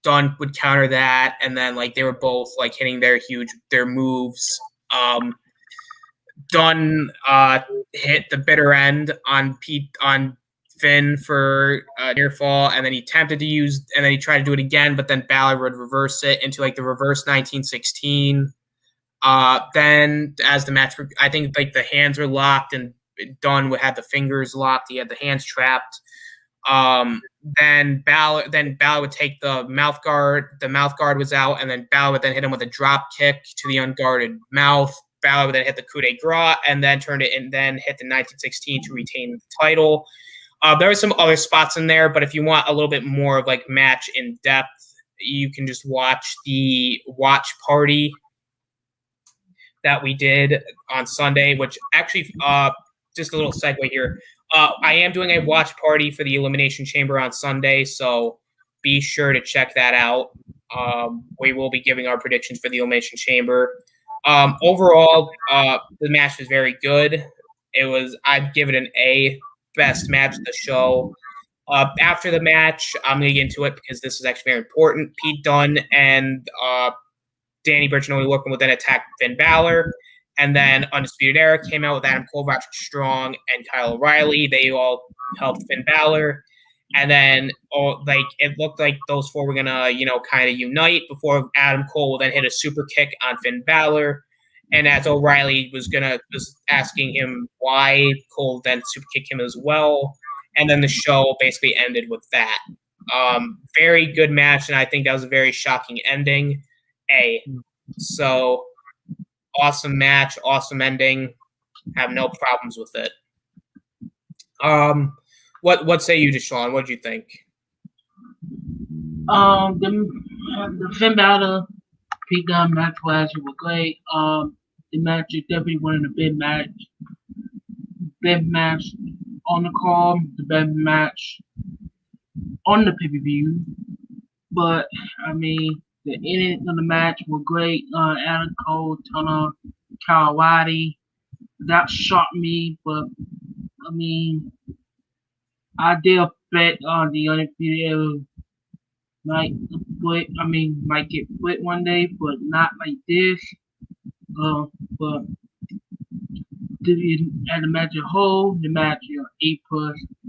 Speaker 1: Dunne would counter that, and then they were both hitting their moves. Dunne hit the bitter end on Finn for near fall, and then he attempted to use, and then he tried to do it again, but then Balor would reverse it into the reverse 1916. Then as the match, I think the hands were locked, and Dunne would have the fingers locked. He had the hands trapped. Then Balor would take the mouth guard. The mouth guard was out, and then Balor would then hit him with a drop kick to the unguarded mouth. Balor would then hit the coup de grace and then turn it and then hit the 1916 to retain the title. There were some other spots in there, but if you want a little bit more of match in depth, you can just watch the watch party that we did on Sunday, which actually, just a little segue here. I am doing a watch party for the Elimination Chamber on Sunday, so be sure to check that out. We will be giving our predictions for the Elimination Chamber. Overall, the match was very good. I'd give it an A, best match of the show. After the match, I'm going to get into it because this is actually very important. Pete Dunne and Danny Berginelli working with then attack Finn Balor. And then Undisputed Era came out with Adam Cole, Roderick Strong, and Kyle O'Reilly. They all helped Finn Balor. And then it looked like those four were going to, kind of unite before Adam Cole will then hit a super kick on Finn Balor. And as O'Reilly was asking him why, Cole then super kicked him as well. And then the show basically ended with that. Very good match, and I think that was a very shocking ending. So awesome match, awesome ending. Have no problems with it. What say you, Deshaun? What did you think?
Speaker 2: The Finn Balor Pete Dunne match was great. The match is definitely one of the best match on the call, the best match on the pay-per-view. But I mean, the ending of the match was great. Adam Cole, Turner, Kyle O'Reilly. That shocked me, but I mean, I did bet the undisputed might get quit one day, but not like this. But as a match as a whole, the match A+,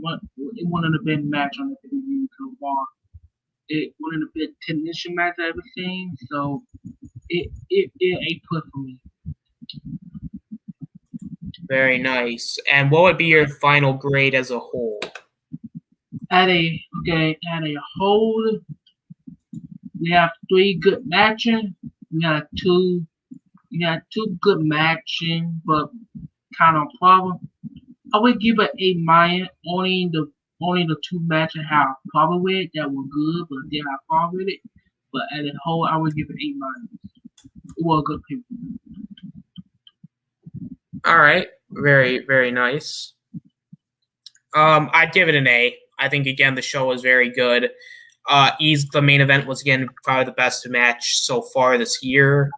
Speaker 2: one of the best match on the pay-per-view so far. One of the best technician matches I've ever seen. So it A+ for me.
Speaker 1: Very nice. And what would be your final grade as a whole?
Speaker 2: At a whole, we have 3 good matches. We got two good matching, but kind of problem. I would give it A-. Only the 2 matches I have a problem with that were good, but they have a problem with it. But as a whole, I would give it A-. It was a good pay.
Speaker 1: All right, very very nice. I'd give it an A. I think again the show was very good. The main event was again probably the best match so far this year.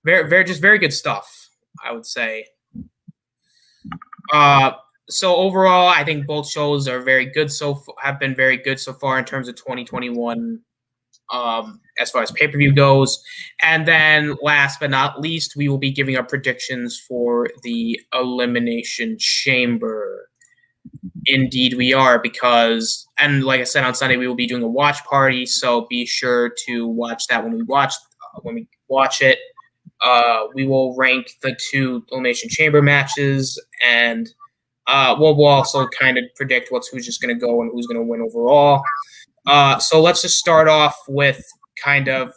Speaker 1: Very good stuff, I would say. So overall, I think both shows are very good have been very good so far in terms of 2021. as far as pay-per-view goes. And then last but not least, we will be giving our predictions for the Elimination Chamber. Indeed we are, because, and like I said, on Sunday we will be doing a watch party, so be sure to watch that when we watch it. We will rank the 2 Elimination Chamber matches, and we'll also kind of predict who's just going to go and who's going to win overall. So let's just start off with kind of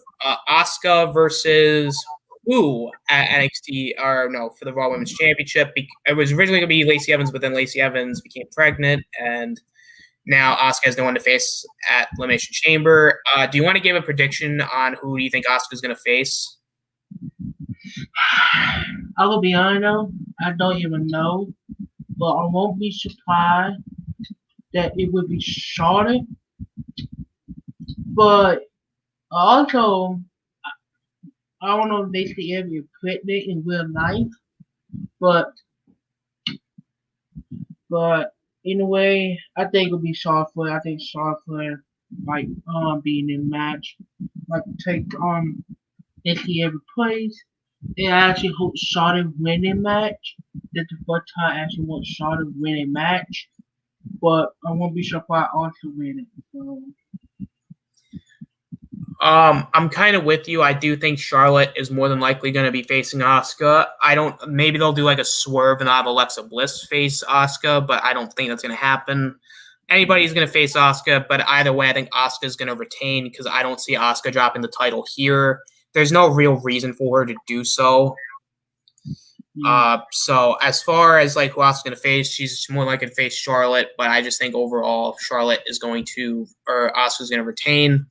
Speaker 1: Asuka versus who at NXT, or no, for the Raw Women's Championship. It was originally going to be Lacey Evans, but then Lacey Evans became pregnant, and now Asuka has no one to face at Elimination Chamber. Do you want to give a prediction on who do you think Asuka is going to face?
Speaker 2: I will be honest though, I don't even know, but I won't be surprised that it would be Charlotte. But also, I don't know if they see every equipment in real life, but in a way, I think it'll be Charlotte. I think Charlotte like being in match, like take they see every place. They actually hope Charlotte win a match. That's the first time I actually want Charlotte win a match, but I won't be surprised also win it. So.
Speaker 1: I'm kind of with you. I do think Charlotte is more than likely going to be facing Asuka. Maybe they'll do like a swerve and have Alexa Bliss face Asuka, but I don't think that's going to happen. Anybody's going to face Asuka, but either way, I think Asuka is going to retain because I don't see Asuka dropping the title here. There's no real reason for her to do so. So as far as like who Asuka's going to face, she's more likely to face Charlotte, but I just think overall Asuka's going to retain.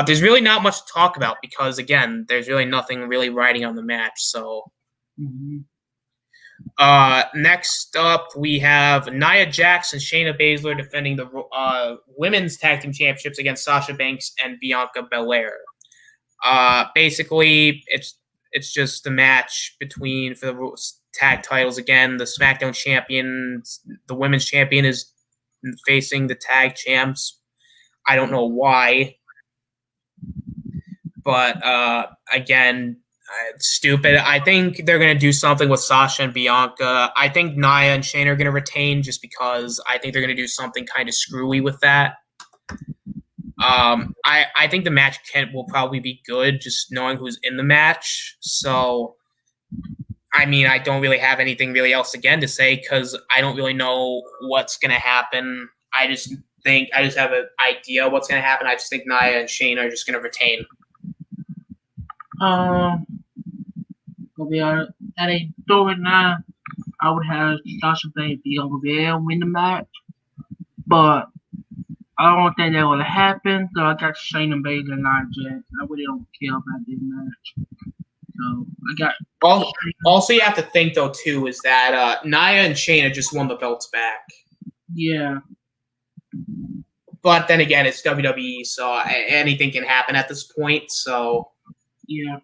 Speaker 1: There's really not much to talk about because, again, there's really nothing really riding on the match. So, next up, we have Nia Jax and Shayna Baszler defending the Women's Tag Team Championships against Sasha Banks and Bianca Belair. Basically, it's just the match for the tag titles again. The Smackdown champion, the Women's Champion, is facing the tag champs. I don't know why. But, again, it's stupid. I think they're going to do something with Sasha and Bianca. I think Nia and Shayna are going to retain just because I think they're going to do something kind of screwy with that. I think the match will probably be good just knowing who's in the match. So, I mean, I don't really have anything really else again to say because I don't really know what's going to happen. I just have an idea what's going to happen. I just think Nia and Shayna are just going to retain.
Speaker 2: To be honest, at a storyline, I would have Sasha Banks be over there win the match, but I don't think that will happen. So I got Shayna Baszler and Nia Jax. I really don't care about this match. So I got.
Speaker 1: Also, you have to think though too is that Nia and Shayna just won the belts back.
Speaker 2: Yeah.
Speaker 1: But then again, it's WWE, so anything can happen at this point. So.
Speaker 2: Yeah.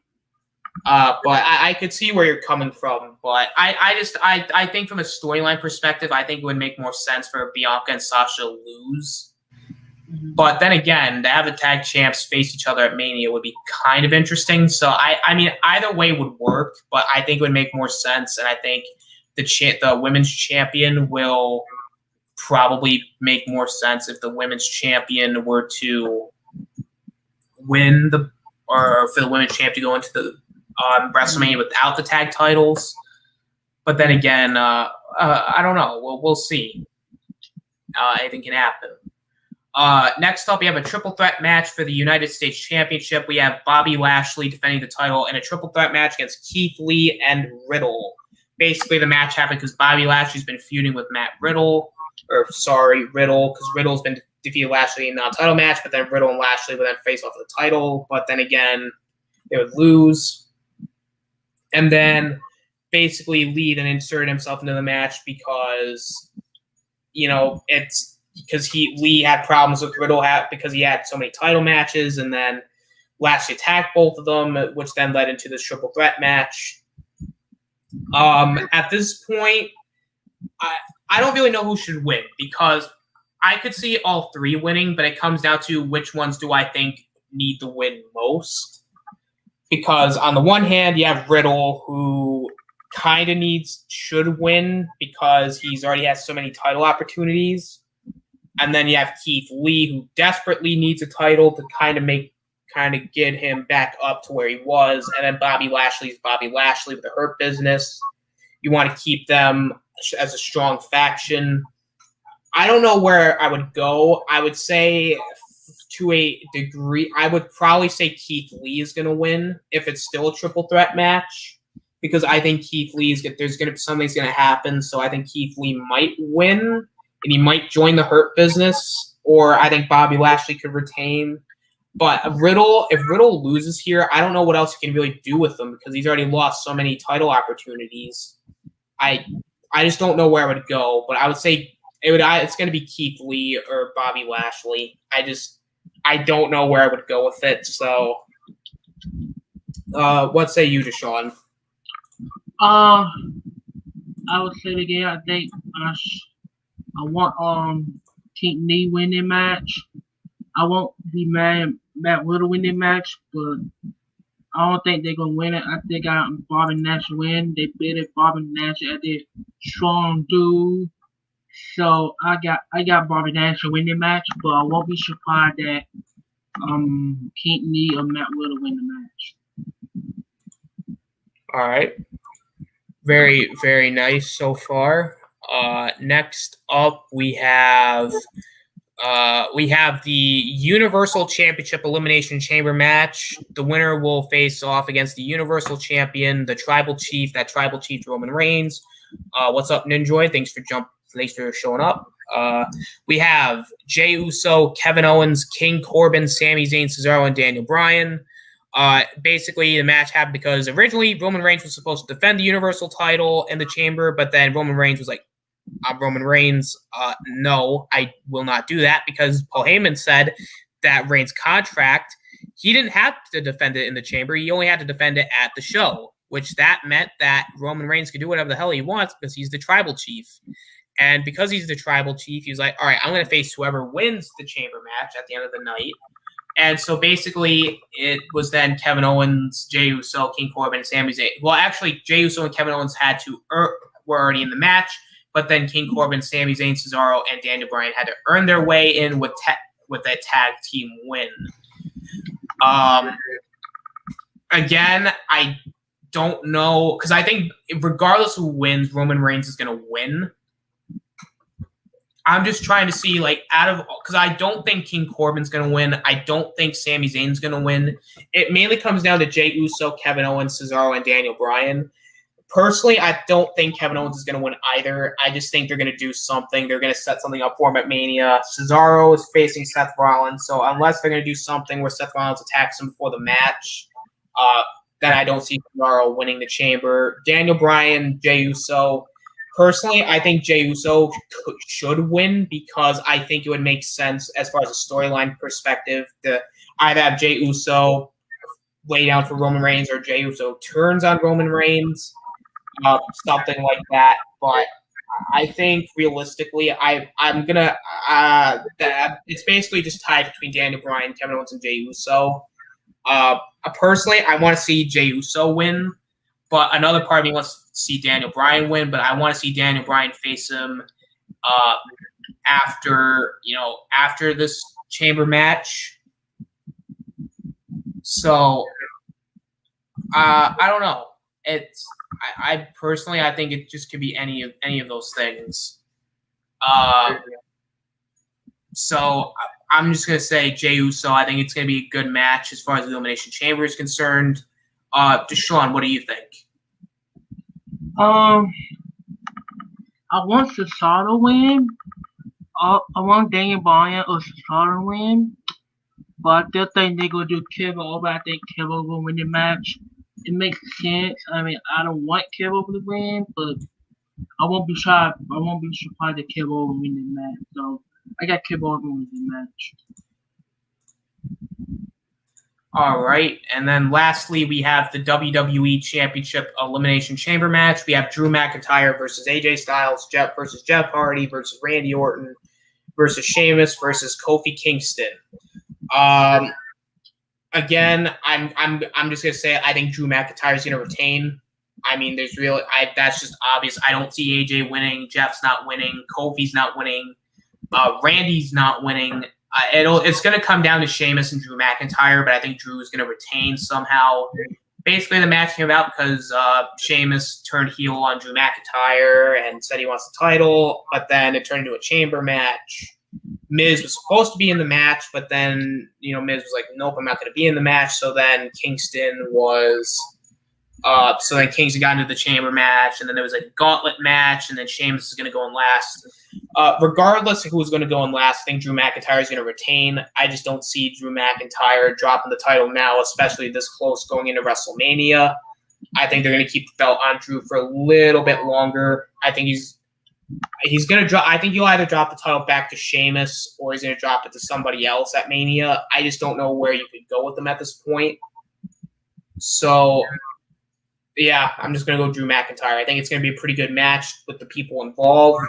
Speaker 1: But I could see where you're coming from. But I think from a storyline perspective, I think it would make more sense for Bianca and Sasha to lose. Mm-hmm. But then again, to have the tag champs face each other at Mania would be kind of interesting. So I mean, either way would work, but I think it would make more sense. And I think the women's champion will probably make more sense if the women's champion were to win or for the women's champ to go into the WrestleMania without the tag titles. But then again, I don't know. We'll see. Anything can happen. Next up, we have a triple threat match for the United States Championship. We have Bobby Lashley defending the title in a triple threat match against Keith Lee and Riddle. Basically, the match happened because Bobby Lashley's been feuding with Riddle, because Riddle's been defeated Lashley in a non-title match, but then Riddle and Lashley would then face off for the title, but then again, they would lose. And then basically Lee then inserted himself into the match because, it's because Lee had problems with Riddle because he had so many title matches, and then Lashley attacked both of them, which then led into this triple threat match. At this point, I don't really know who should win because I could see all three winning, but it comes down to which ones do I think need the win most. Because on the one hand, you have Riddle, who kind of should win because he's already has so many title opportunities. And then you have Keith Lee, who desperately needs a title to kind of get him back up to where he was. And then Bobby Lashley's Bobby Lashley with the Hurt Business. You want to keep them as a strong faction. I don't know where I would go. I would say to a degree, I would probably say Keith Lee is going to win if it's still a triple threat match, because I think Keith Lee's something's going to happen. So I think Keith Lee might win, and he might join the Hurt Business, or I think Bobby Lashley could retain. But if Riddle loses here, I don't know what else you can really do with him because he's already lost so many title opportunities. I just don't know where I would go, but I would say it's going to be Keith Lee or Bobby Lashley. I don't know where I would go with it. So, what say you, Deshaun?
Speaker 2: I would say again. I think I want Keith Lee winning match. I won't be mad Matt Riddle winning match, but I don't think they're gonna win it. I think Bobby Nash win. They beat Bobby Nash at their strong dude. So I got Bobby Nash winning match, but I won't be surprised that Keith Lee or Matt Riddle win the match.
Speaker 1: All right. Very, very nice so far. Next up we have the Universal Championship Elimination Chamber match. The winner will face off against the Universal Champion, the Tribal Chief. That Tribal Chief, Roman Reigns. What's up, Ninjoy? Thanks for showing up. We have Jey Uso, Kevin Owens, King Corbin, Sami Zayn, Cesaro, and Daniel Bryan. Basically, the match happened because originally Roman Reigns was supposed to defend the Universal title in the Chamber, but then Roman Reigns was like, I'm Roman Reigns. No, I will not do that because Paul Heyman said that Reigns' contract, he didn't have to defend it in the Chamber. He only had to defend it at the show, which that meant that Roman Reigns could do whatever the hell he wants because he's the Tribal Chief. And because he's the Tribal Chief, he was like, all right, I'm going to face whoever wins the Chamber match at the end of the night. And so basically, it was then Kevin Owens, Jey Uso, King Corbin, and Sami Zayn. Well, actually, Jey Uso and Kevin Owens were already in the match, but then King Corbin, Sami Zayn, Cesaro, and Daniel Bryan had to earn their way in with a tag team win. Again, I don't know, because I think regardless of who wins, Roman Reigns is going to win. I'm just trying to see, because I don't think King Corbin's going to win. I don't think Sami Zayn's going to win. It mainly comes down to Jey Uso, Kevin Owens, Cesaro, and Daniel Bryan. Personally, I don't think Kevin Owens is going to win either. I just think they're going to do something. They're going to set something up for him at Mania. Cesaro is facing Seth Rollins, so unless they're going to do something where Seth Rollins attacks him before the match, then I don't see Cesaro winning the Chamber. Daniel Bryan, Jey Uso. Personally, I think Jey Uso should win because I think it would make sense as far as a storyline perspective to either have Jey Uso lay down for Roman Reigns or Jey Uso turns on Roman Reigns, something like that. But I think realistically, I'm gonna it's basically just tied between Daniel Bryan, Kevin Owens, and Jey Uso. Personally, I want to see Jey Uso win. But another part of me wants to see Daniel Bryan win, but I want to see Daniel Bryan face him after this Chamber match. So I don't know. I personally I think it just could be any of those things. So I'm just gonna say Jey Uso. I think it's gonna be a good match as far as the Elimination Chamber is concerned. Deshaun, what do you think?
Speaker 2: I want Cesaro to win. I want Daniel Bryan or Cesaro to win. But I still think they're going to do Kevin over. I think Kevin will win the match. It makes sense. I mean, I don't want Kevin to win, but I won't be surprised that Kevin will win the match. So I got Kevin over winning the match.
Speaker 1: All right, and then lastly, we have the WWE Championship Elimination Chamber match. We have Drew McIntyre versus AJ Styles, Jeff Hardy versus Randy Orton versus Sheamus versus Kofi Kingston. again, I'm just gonna say I think Drew McIntyre is gonna retain. I mean, that's just obvious. I don't see AJ winning. Jeff's not winning. Kofi's not winning. Randy's not winning. It's going to come down to Sheamus and Drew McIntyre, but I think Drew is going to retain somehow. Basically, the match came about because Sheamus turned heel on Drew McIntyre and said he wants the title, but then it turned into a chamber match. Miz was supposed to be in the match, but then Miz was like, "Nope, I'm not going to be in the match." So then Kingston got into the chamber match, and then there was a gauntlet match, and then Sheamus is going to go in last. Regardless of who's going to go in last, I think Drew McIntyre is going to retain. I just don't see Drew McIntyre dropping the title now, especially this close going into WrestleMania. I think they're going to keep the belt on Drew for a little bit longer. I think he's going to drop. I think he'll either drop the title back to Sheamus or he's going to drop it to somebody else at Mania. I just don't know where you could go with them at this point. So, yeah, I'm just going to go Drew McIntyre. I think it's going to be a pretty good match with the people involved.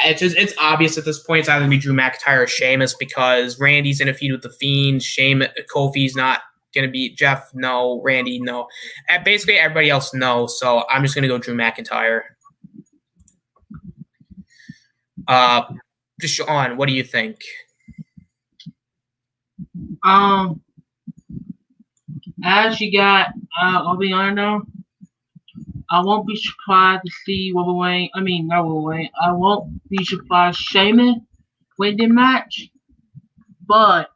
Speaker 1: It's obvious at this point it's either going to be Drew McIntyre or Sheamus because Randy's in a feud with The Fiend. Kofi's not going to beat Jeff. No. Randy, no. And basically, everybody else, no. So I'm just going to go Drew McIntyre. Deshaun, what do you think?
Speaker 2: As you got, I'll be honest now. I won't be surprised to see not Wayne. I won't be surprised Sheamus win the match, but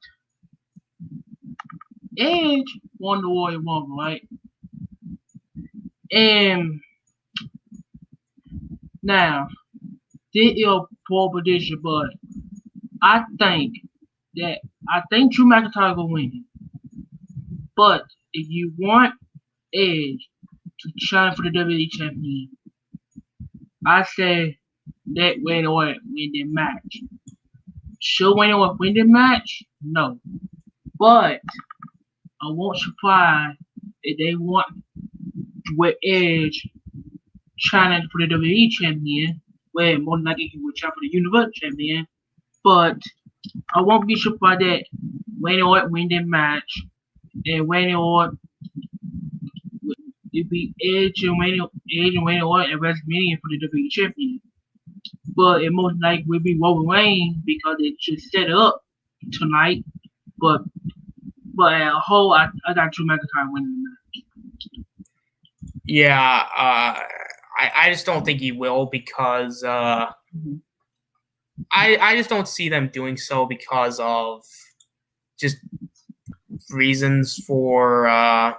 Speaker 2: Edge won the Royal Rumble, right? And now, this is a poor prediction, but I think Drew McIntyre will win. But if you want Edge to shine for the WWE Championship, I say let Wayne Orton win the match. Should Wayne Orton win the match? No. But I won't surprise if they want with Edge shining for the WWE Champion, where more likely he will shine for the Universal Champion. But I won't be surprised that Wayne Orton win the match. And Wayne Orton it'd be Edge and Wayne Orton at WrestleMania for the WWE Champion. But it most likely will be Roman Reigns because it just set up tonight. But as a whole, I got Drew McIntyre winning the match.
Speaker 1: Yeah, I just don't think he will because I just don't see them doing so because of just reasons for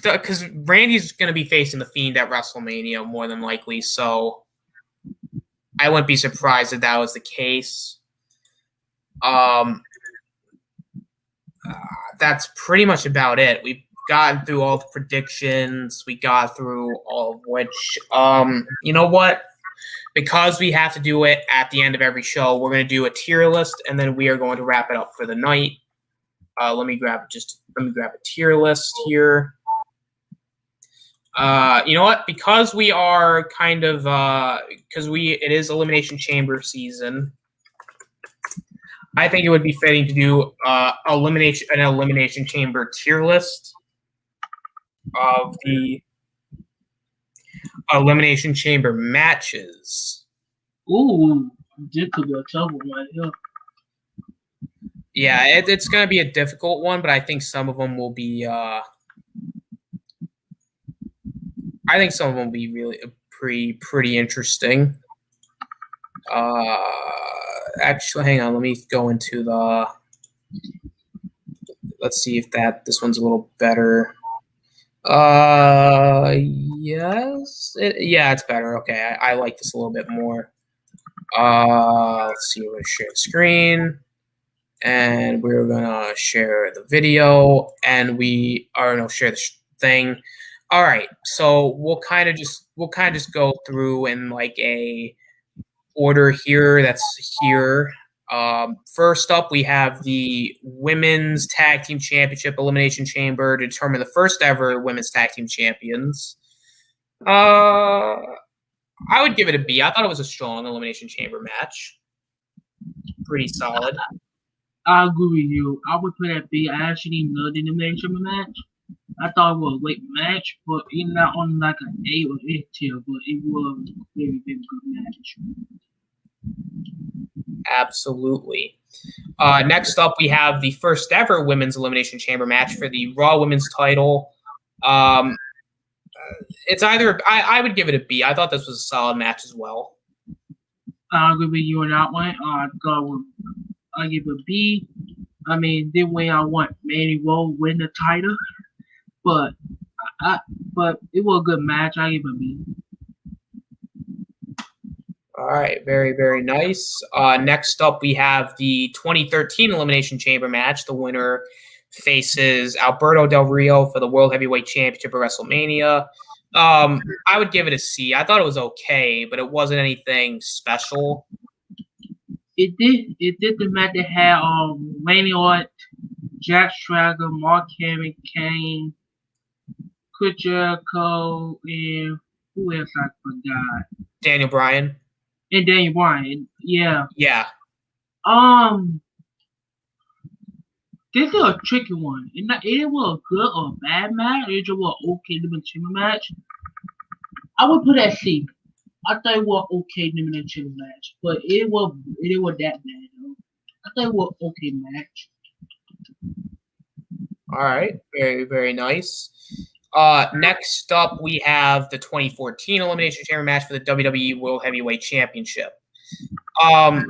Speaker 1: because Randy's going to be facing The Fiend at WrestleMania more than likely, so I wouldn't be surprised if that was the case. That's pretty much about it. We've gotten through all the predictions. We got through all of which, you know what? Because we have to do it at the end of every show, we're going to do a tier list, and then we are going to wrap it up for the night. Let me grab a tier list here. You know what? Because we are kind of it is Elimination Chamber season. I think it would be fitting to do an Elimination Chamber tier list of the Elimination Chamber matches.
Speaker 2: Ooh, this could be a tough one right here.
Speaker 1: Yeah, it's going to be a difficult one, but I think some of them will be. I think some of them will be really pretty interesting. Actually, hang on. Let me go into the. Let's see if this one's a little better. Yes. It's better. Okay, I like this a little bit more. Let's see. We're going to share the screen. And we're gonna share the video, and share the thing. All right, so we'll kind of just go through in like a order here. That's here. First up, we have the Women's Tag Team Championship Elimination Chamber to determine the first ever Women's Tag Team Champions. I would give it a B. I thought it was a strong Elimination Chamber match. Pretty solid.
Speaker 2: I agree with you. I would put at B. I actually loved the elimination match. I thought it was a great match, but it's not on like an A or S tier, but it was a very, very good match.
Speaker 1: Absolutely. Next up, we have the first ever Women's Elimination Chamber match for the Raw Women's title. It's either I would give it a B. I thought this was a solid match as well.
Speaker 2: I agree with you on that one. I give it a B. I mean, this way I want Mandy Rose win the title, but it was a good match. I give it a B.
Speaker 1: All right, very, very nice. Next up, we have the 2013 Elimination Chamber match. The winner faces Alberto Del Rio for the World Heavyweight Championship at WrestleMania. I would give it a C. I thought it was okay, but it wasn't anything special.
Speaker 2: It did the match that had Randy Orton, Jack Swagger, Mark Henry, Kane, Chris Jericho, and who else I forgot?
Speaker 1: Daniel Bryan.
Speaker 2: And Daniel Bryan, yeah.
Speaker 1: Yeah.
Speaker 2: This is a tricky one. It was a good or bad match. It just was okay elimination match. I would put that C. I thought it was okay elimination match, but it was that bad though. I thought it was okay match.
Speaker 1: All right, very, very nice. Next up, we have the 2014 Elimination Chamber match for the WWE World Heavyweight Championship. I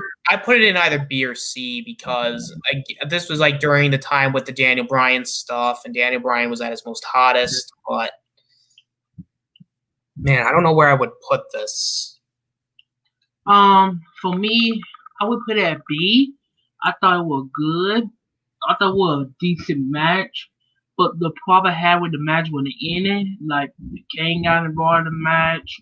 Speaker 1: put it in either B or C because this was like during the time with the Daniel Bryan stuff, and Daniel Bryan was at his most hottest. But man, I don't know where I would put this.
Speaker 2: For me, I would put it at B. I thought it was good. I thought it was a decent match. But the problem I had with the match was the ending. Like, Kane got involved in the match.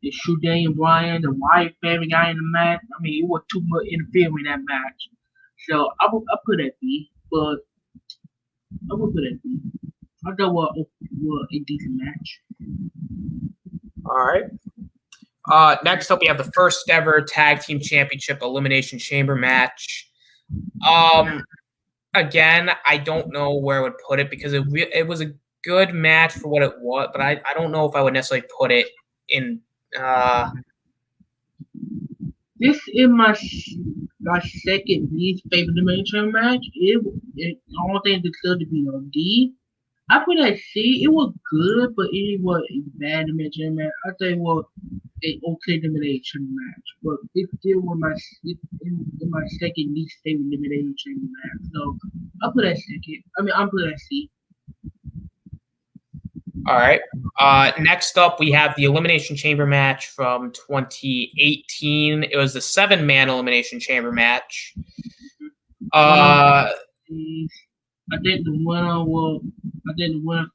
Speaker 2: They shoot Daniel Bryan. The Wyatt family got in the match. I mean, it was too much interfering in that match. So, I put it at B. But I would put it at B. I thought it was a decent match.
Speaker 1: All right. Next up, we have the first ever Tag Team Championship Elimination Chamber match. Again, I don't know where I would put it because it was a good match for what it was, but I don't know if I would necessarily put it in.
Speaker 2: This is my second least favorite elimination match. I don't think it deserved to be on D. I put it at C. It was good, but it was a bad elimination match. I think it was an okay elimination match, but it still was my second least favorite elimination match. So I'll put it at second. I'll put it at C.
Speaker 1: All right. Next up, we have the Elimination Chamber match from 2018. It was the 7-man Elimination Chamber match.
Speaker 2: I think the winner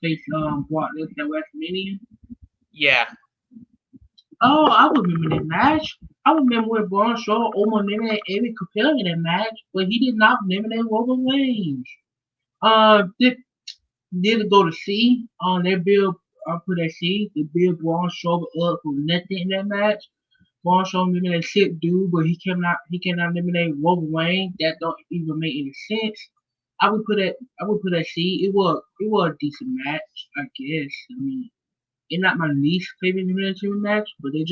Speaker 2: faced Brock Lesnar at WrestleMania.
Speaker 1: Yeah.
Speaker 2: Oh, I remember that match. I remember when Braun Strowman almost eliminated every competitor in that match, but he did not eliminate Roman Reigns. Did it go to C? They build. I put that C. They build Braun Strowman up for nothing in that match. Braun Strowman eliminated shit dude, but he cannot eliminate Roman Reigns. That don't even make any sense. I would put that C. It was a decent match, I guess. I mean, it's not my least favorite elimination match, but they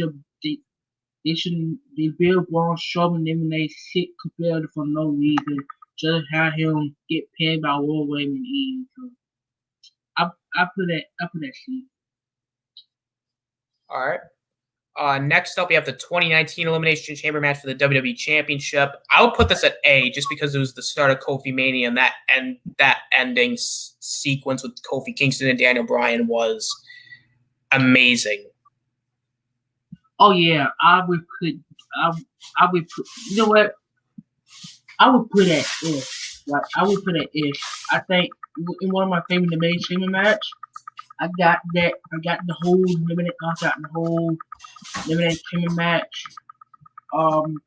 Speaker 2: build Braun Strowman eliminate sick competitor for no reason. Just have him get pinned by Roman Reigns. So I put that C.
Speaker 1: All right. Next up, we have the 2019 Elimination Chamber match for the WWE Championship. I would put this at A just because it was the start of Kofi Mania, and that ending sequence with Kofi Kingston and Daniel Bryan was amazing.
Speaker 2: Oh yeah, I would put. You know what? I would put that F. Like I would put that F. I think in one of my favorite elimination chamber match, I got the whole elimination chamber match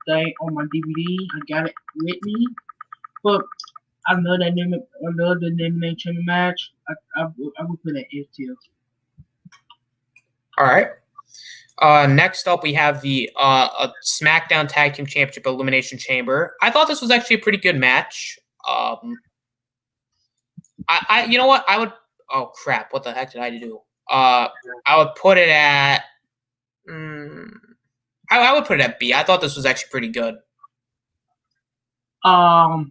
Speaker 2: thing on my DVD. I got it with me, but I love the elimination chamber match. I would put that F tier.
Speaker 1: All right. Next up, we have the Smackdown Tag Team Championship Elimination Chamber. I thought this was actually a pretty good match. You know what? I would. Oh crap! What the heck did I do? I would put it at. I would put it at B. I thought this was actually pretty good.
Speaker 2: I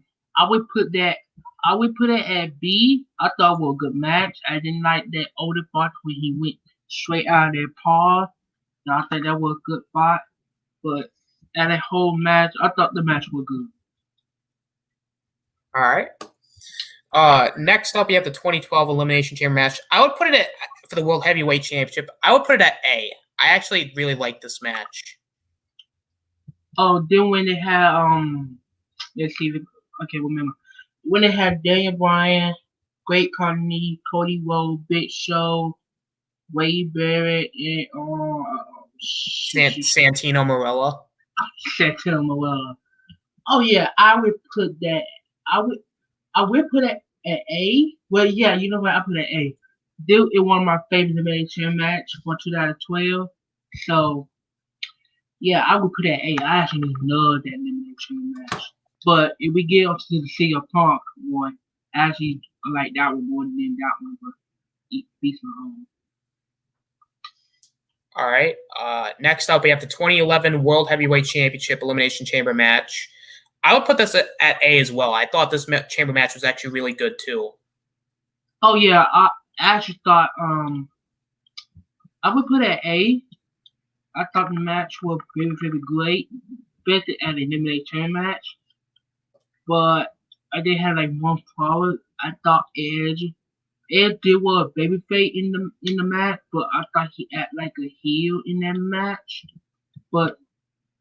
Speaker 2: would put that. I would put it at B. I thought it was a good match. I didn't like that older part when he went straight out of their paw. I think that was a good spot. But at that whole match, I thought the match was good.
Speaker 1: All right. Next up, you have the 2012 Elimination Chamber match. I would put it at, for the World Heavyweight Championship. I would put it at A. I actually really like this match.
Speaker 2: Oh, then when they had let's see, okay, remember when they had Daniel Bryan, Great Khali, Cody Rhodes, Big Show, Wade Barrett, and
Speaker 1: Santino Marella.
Speaker 2: Santino Marella. Oh yeah, I would put that. I would put it at A. Well, yeah, you know what? I put it at A. This is one of my favorite elimination match for 2012. So yeah, I would put it at A. I actually love that elimination match. But if we get onto the CM Punk one, I actually like that one more than that one. But each my own.
Speaker 1: All right. Next up, we have the 2011 World Heavyweight Championship Elimination Chamber match. I would put this at A as well. I thought this chamber match was actually really good too.
Speaker 2: Oh yeah, I actually thought I would put it at A. I thought the match was very, very great. Better at an elimination match. But I did have like one problem. I thought Edge did was a babyface in the match, but I thought he acted like a heel in that match. But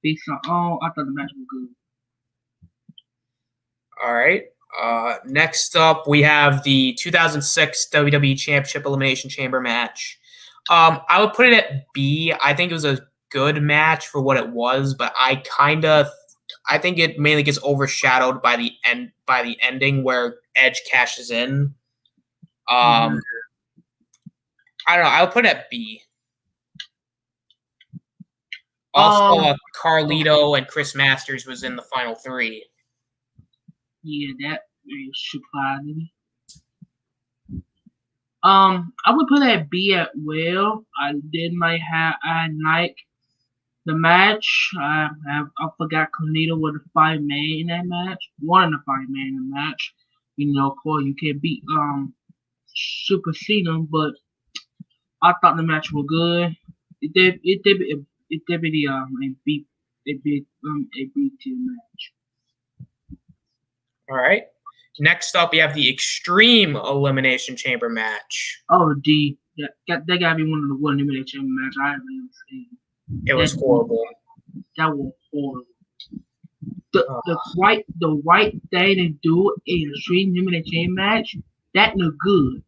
Speaker 2: based on all, I thought the match was good.
Speaker 1: All right. Next up, we have the 2006 WWE Championship Elimination Chamber match. I would put it at B. I think it was a good match for what it was, but I think it mainly gets overshadowed by the ending where Edge cashes in. I don't know. I would put it at B. Also, Carlito and Chris Masters was in the final three.
Speaker 2: Yeah, that surprised me. I would put it at B as well. I like the match. I forgot Carlito was the 5-man in that match. One of the 5-man in the match. You know, of course, you can't beat supersede him, but I thought the match was good. It did be a B tier match.
Speaker 1: All right. Next up, we have the Extreme Elimination Chamber match.
Speaker 2: Oh, D. That gotta be one of the one elimination chamber match I ever seen.
Speaker 1: It was horrible.
Speaker 2: That was horrible. The white thing they do in a Extreme Elimination match, that looked good.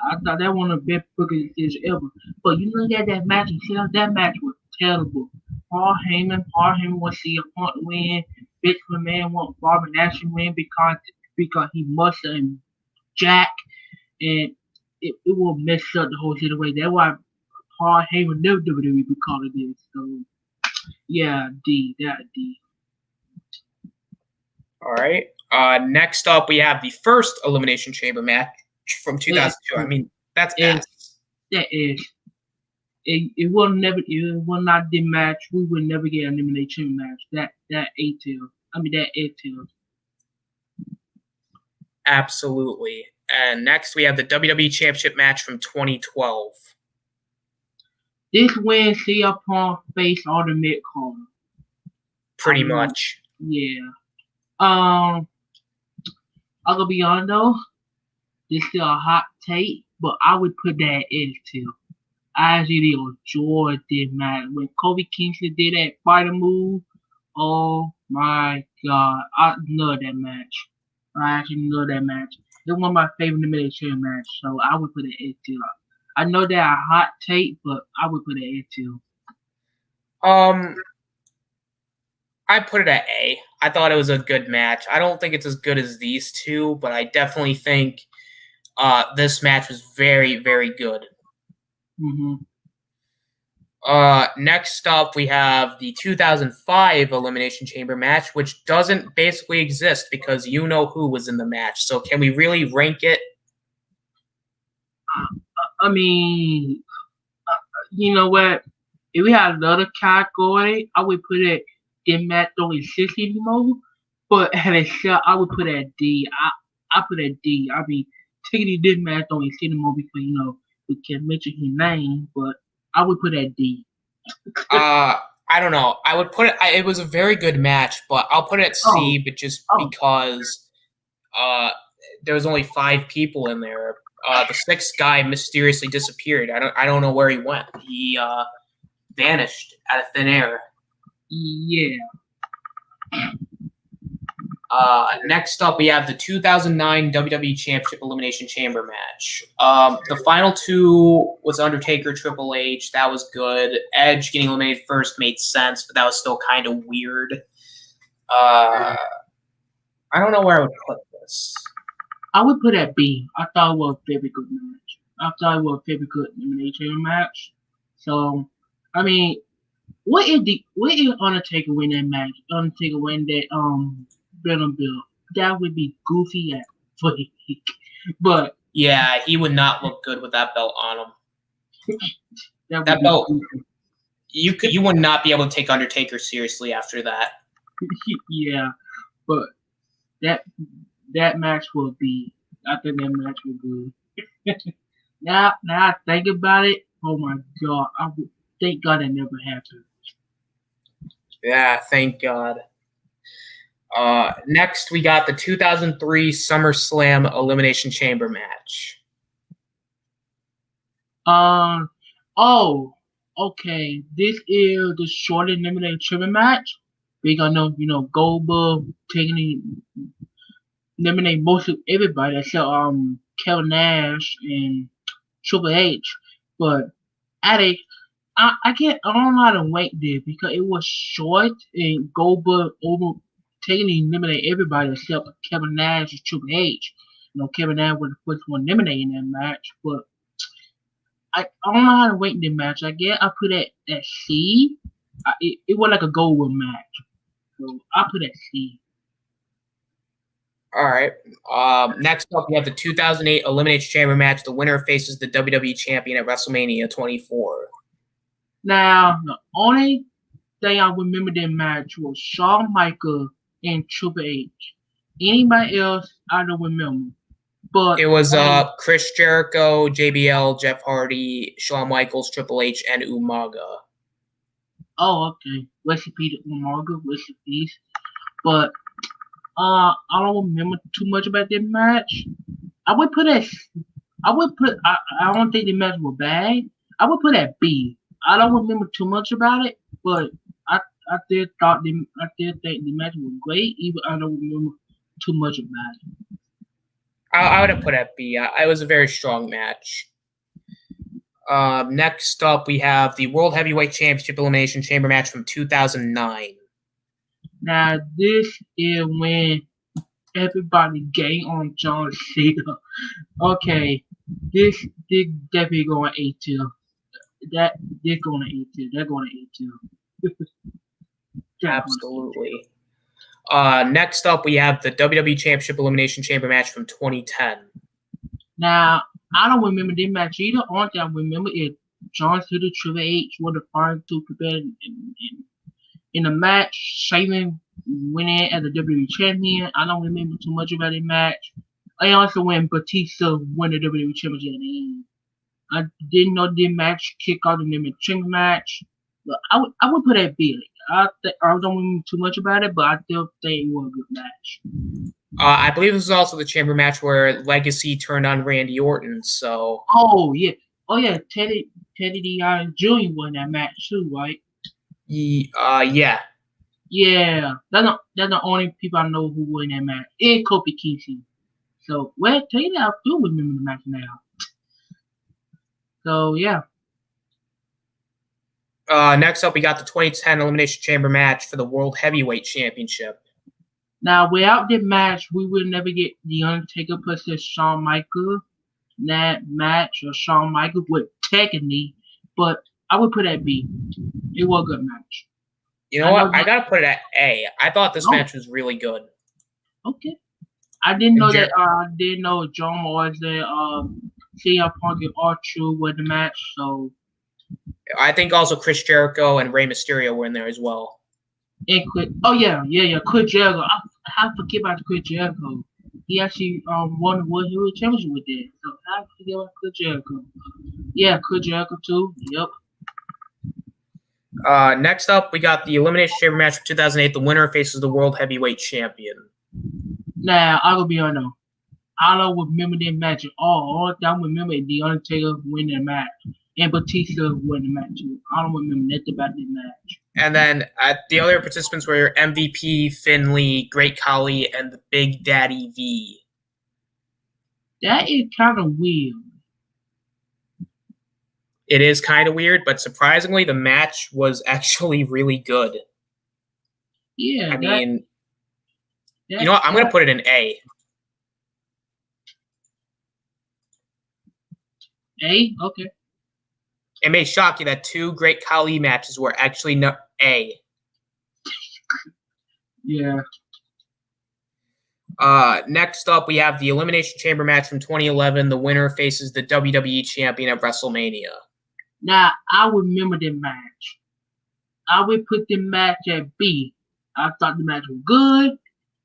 Speaker 2: I thought that one of the best booking decisions ever. But you look at that match itself, that match was terrible. Paul Heyman wants to see a Punk win. Vince McMahon wants Bobby Lashley win because he must and Jack, and it will mess up the whole situation. That's why Paul Heyman never WWE because of this. So yeah, D.
Speaker 1: All right. Next up, we have the first Elimination Chamber match from 2002. I mean, that's S.
Speaker 2: That is. It will not be match. We will never get an elimination match. That A tier. I mean that A tier.
Speaker 1: Absolutely. And next we have the WWE Championship match from 2012.
Speaker 2: This win CM Punk face Ultimate Card.
Speaker 1: Pretty much.
Speaker 2: Yeah. I'm gonna be honest though. This is still a hot take, but I would put that S tier. I actually enjoyed this match. When Kobe Kingston did that fighter move, oh my god. I love that match. I actually love that match. It's one of my favorite elimination matches, so I would put it at S tier. I know that a hot take, but I would put it at S tier.
Speaker 1: I put it at A. I thought it was a good match. I don't think it's as good as these two, but I definitely think this match was very, very good.
Speaker 2: Mm-hmm.
Speaker 1: Next up, we have the 2005 Elimination Chamber match, which doesn't basically exist because you know who was in the match. So can we really rank it?
Speaker 2: I mean, you know what? If we had another category, I would put it in match don't exist anymore. But at a shot, I would put it at D. I put it at D. I mean, technically this match don't exist anymore because we can't mention his name, but I would put it at D.
Speaker 1: I don't know. I would put it. It was a very good match, but I'll put it at C. But just because there was only 5 people in there. The 6th guy mysteriously disappeared. I don't know where he went. He vanished out of thin air.
Speaker 2: Yeah.
Speaker 1: Next up, we have the 2009 WWE Championship Elimination Chamber match. The final 2 was Undertaker, Triple H. That was good. Edge getting eliminated first made sense, but that was still kind of weird. I don't know where I would put this.
Speaker 2: I would put it at B. I thought it was a very good match. I thought it was a very good elimination match. So, I mean, what is Undertaker win that match? Undertaker win that Venom Bill. That would be goofy at freak. But
Speaker 1: yeah, he would not look good with that belt on him. that belt, you would not be able to take Undertaker seriously after that.
Speaker 2: Yeah, but that match will be. I think that match will be. now I think about it. Oh my God! Thank God it never happened.
Speaker 1: Yeah, thank God. Next, we got the 2003 SummerSlam Elimination Chamber match.
Speaker 2: Oh, okay. This is the short Elimination Chamber match. We gonna Goldberg eliminate most of everybody except Kevin Nash and Triple H. But I don't know how to rank this because it was short and Goldberg eliminate everybody except Kevin Nash and Triple H. Kevin Nash was the first one eliminating that match, but I don't know how to rank the match. I guess I put it at C. It was like a Goldberg match, so I put it at C.
Speaker 1: All right. Next up, we have the 2008 Elimination Chamber match. The winner faces the WWE Champion at WrestleMania 24.
Speaker 2: Now, the only thing I remember that match was Shawn Michaels and Triple H. Anybody else, I don't remember. But
Speaker 1: it was Chris Jericho, JBL, Jeff Hardy, Shawn Michaels, Triple H, and Umaga.
Speaker 2: Oh, okay. Rest in peace, Umaga. Rest in peace. But I don't remember too much about that match. I don't think the match was bad. I would put at B. I don't remember too much about it, but I did think the match was great, even I don't remember too much about it.
Speaker 1: I would have put at B. It was a very strong match. Next up, we have the World Heavyweight Championship Elimination Chamber match from 2009.
Speaker 2: Now, this is when everybody gang on John Cena. Okay, this definitely going A tier. They're going to A tier. They're going to A tier.
Speaker 1: Absolutely. Next up, we have the WWE Championship Elimination Chamber match from 2010.
Speaker 2: Now, I don't remember this match either. Only thing I remember is John Cena, Triple H were the first to prepare in the match. Shaman winning as the WWE Champion. I don't remember too much about the match. I also when Batista won the WWE Championship at the end. I didn't know this match kick off the Elimination Chamber match. But I would put that B. I don't remember too much about it, but I still think it was a good match.
Speaker 1: I believe this was also the chamber match where Legacy turned on Randy Orton. So.
Speaker 2: Oh yeah, Teddy Jr. won that match too, right?
Speaker 1: Yeah.
Speaker 2: Yeah, that's the only people I know who won that match. And Kofi Kingston. So, well, tell you that I do remember the match now. So yeah.
Speaker 1: Next up, we got the 2010 Elimination Chamber match for the World Heavyweight Championship.
Speaker 2: Now, without this match, we would never get The Undertaker versus Shawn Michaels. That match, or Shawn Michaels would technically, but I would put it at B. It was a good match.
Speaker 1: You know what? I gotta put it at A. I thought this match was really good.
Speaker 2: Okay. I didn't know that. I didn't know John was there. CM Punk and R-Truth were the match. So
Speaker 1: I think also Chris Jericho and Rey Mysterio were in there as well.
Speaker 2: And Chris Jericho. I forget about Chris Jericho. He actually won the World Heavyweight Championship with that. So I forget about Chris Jericho. Yeah, Chris Jericho too. Yep.
Speaker 1: Next up, we got the Elimination Chamber match for 2008. The winner faces the World Heavyweight Champion.
Speaker 2: Now, I'm going to be honest. I don't remember that match at all. I remember The Undertaker winning the match. And Batista winning the match too. I don't remember nothing about that match.
Speaker 1: And then the other participants were MVP, Finley, Great Khali, and the Big Daddy V.
Speaker 2: That is kind of weird.
Speaker 1: It is kind of weird, but surprisingly, the match was actually really good.
Speaker 2: Yeah.
Speaker 1: I mean, you know what? I'm going to put it in A.
Speaker 2: A? Okay.
Speaker 1: It may shock you that 2 Great Khali matches were actually A.
Speaker 2: Yeah.
Speaker 1: Next up, we have the Elimination Chamber match from 2011. The winner faces the WWE Champion at WrestleMania.
Speaker 2: Now, I remember the match. I would put the match at B. I thought the match was good.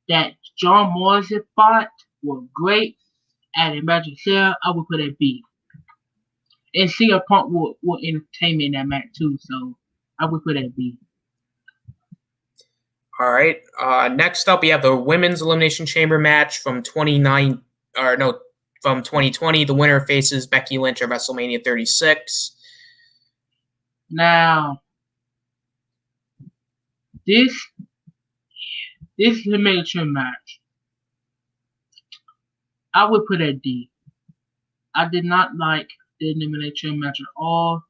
Speaker 2: That John Morrison fought was great. And the match itself, I would put at B. And CM Punk will entertain me in that match too, so I would put it at B.
Speaker 1: All right. Next up, we have the Women's Elimination Chamber match from 2020. The winner faces Becky Lynch at WrestleMania 36.
Speaker 2: Now, this elimination match, I would put at D. I did not like the elimination match at all.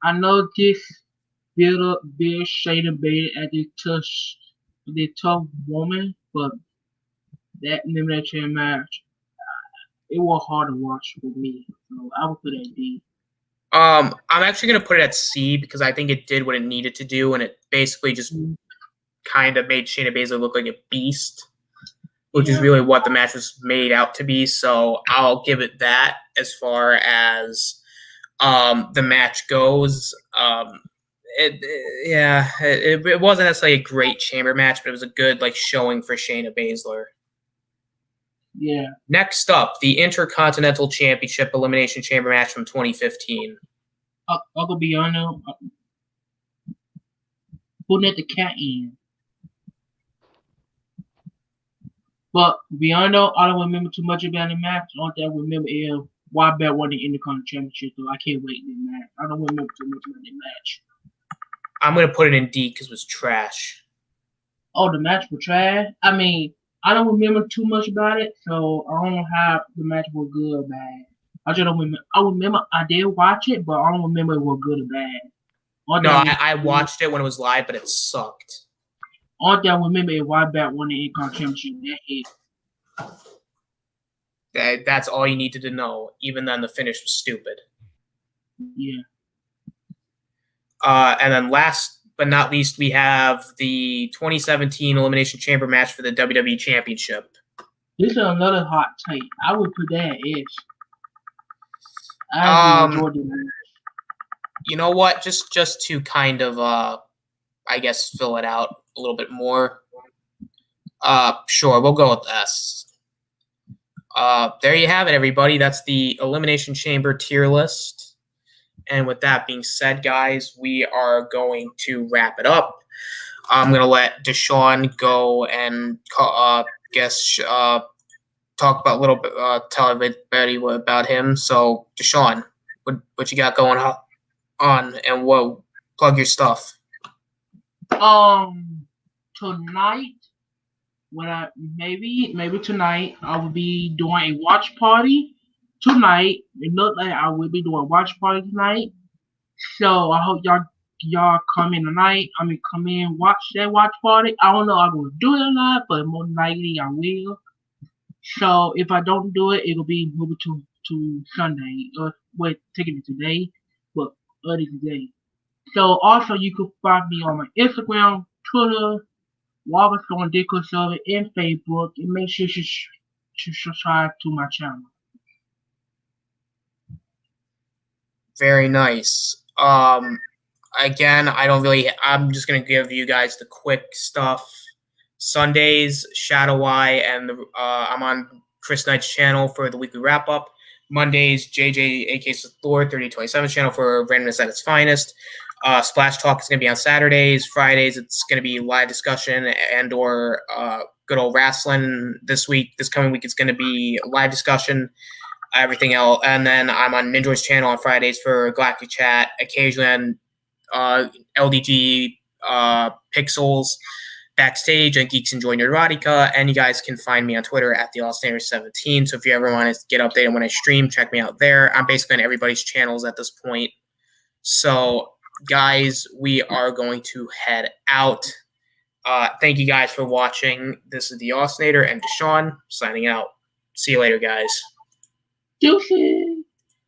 Speaker 2: I know this build Shayna Baszler as the tough woman, but that elimination match, it was hard to watch for me. So I would put it at D.
Speaker 1: I'm actually going to put it at C because I think it did what it needed to do, and it basically just kind of made Shayna Baszler look like a beast, which is really what the match was made out to be. So I'll give it that as far as the match goes. It wasn't necessarily a great chamber match, but it was a good showing for Shayna Baszler.
Speaker 2: Yeah.
Speaker 1: Next up, the Intercontinental Championship Elimination Chamber match from 2015.
Speaker 2: I'll go be honest. Who let the cat in? But beyond that, I don't remember too much about the match. All that I remember is why Beth won the Intercontinental Championship, so I can't wait in the match. I don't remember too much about the match.
Speaker 1: I'm going to put it in D because it was trash.
Speaker 2: Oh, the match was trash? I mean, I don't remember too much about it, so I don't know how the match was good or bad. I just don't remember. I remember I did watch it, but I don't remember it was good or bad.
Speaker 1: I watched it when it was live, but it sucked.
Speaker 2: All that I remember is why Beth won the Intercontinental Championship.
Speaker 1: That's all you needed to know. Even then, the finish was stupid.
Speaker 2: Yeah.
Speaker 1: And then last but not least, we have the 2017 Elimination Chamber match for the WWE Championship.
Speaker 2: This is another hot take. I would put that at Edge. I enjoyed the match.
Speaker 1: You know what? Just to kind of, I guess, fill it out a little bit more. Sure, we'll go with S. There you have it, everybody. That's the Elimination Chamber tier list. And with that being said, guys, we are going to wrap it up. I'm going to let Deshaun go and talk about a little bit, tell everybody about him. So, Deshaun, what you got going on, and plug your stuff.
Speaker 2: Tonight, maybe tonight, I will be doing a watch party. Tonight, it looks like I will be doing a watch party tonight. So I hope y'all come in tonight. Come in, watch that watch party. I don't know if I'm gonna do it or not, but more than likely I will. So if I don't do it, it'll be moving to Sunday. We're taking it today, but early today. So also you can find me on my Instagram, Twitter, Wrasslin Dicker Server, and Facebook. And make sure you subscribe to my channel.
Speaker 1: Very nice. Again, I'm just going to give you guys the quick stuff. Sundays, Shadow Eye, and I'm on Chris Knight's channel for the weekly wrap-up. Mondays, JJ, a.k.a. Thor, 3027 channel for randomness at its finest. Splash Talk is going to be on Saturdays. Fridays, it's going to be live discussion and or good old wrestling. This coming week, it's going to be live discussion. Everything else, and then I'm on Ninjo's channel on Fridays for Galactic Chat, occasionally on LDG Pixels Backstage and Geeks Enjoy Neurotica, and you guys can find me on Twitter at TheAllStandard17. So if you ever want to get updated when I stream, check me out there. I'm basically on everybody's channels at this point. So guys, we are going to head out. Thank you guys for watching. This is the Allsnader and Deshaun signing out. See you later, guys.
Speaker 2: Deuces.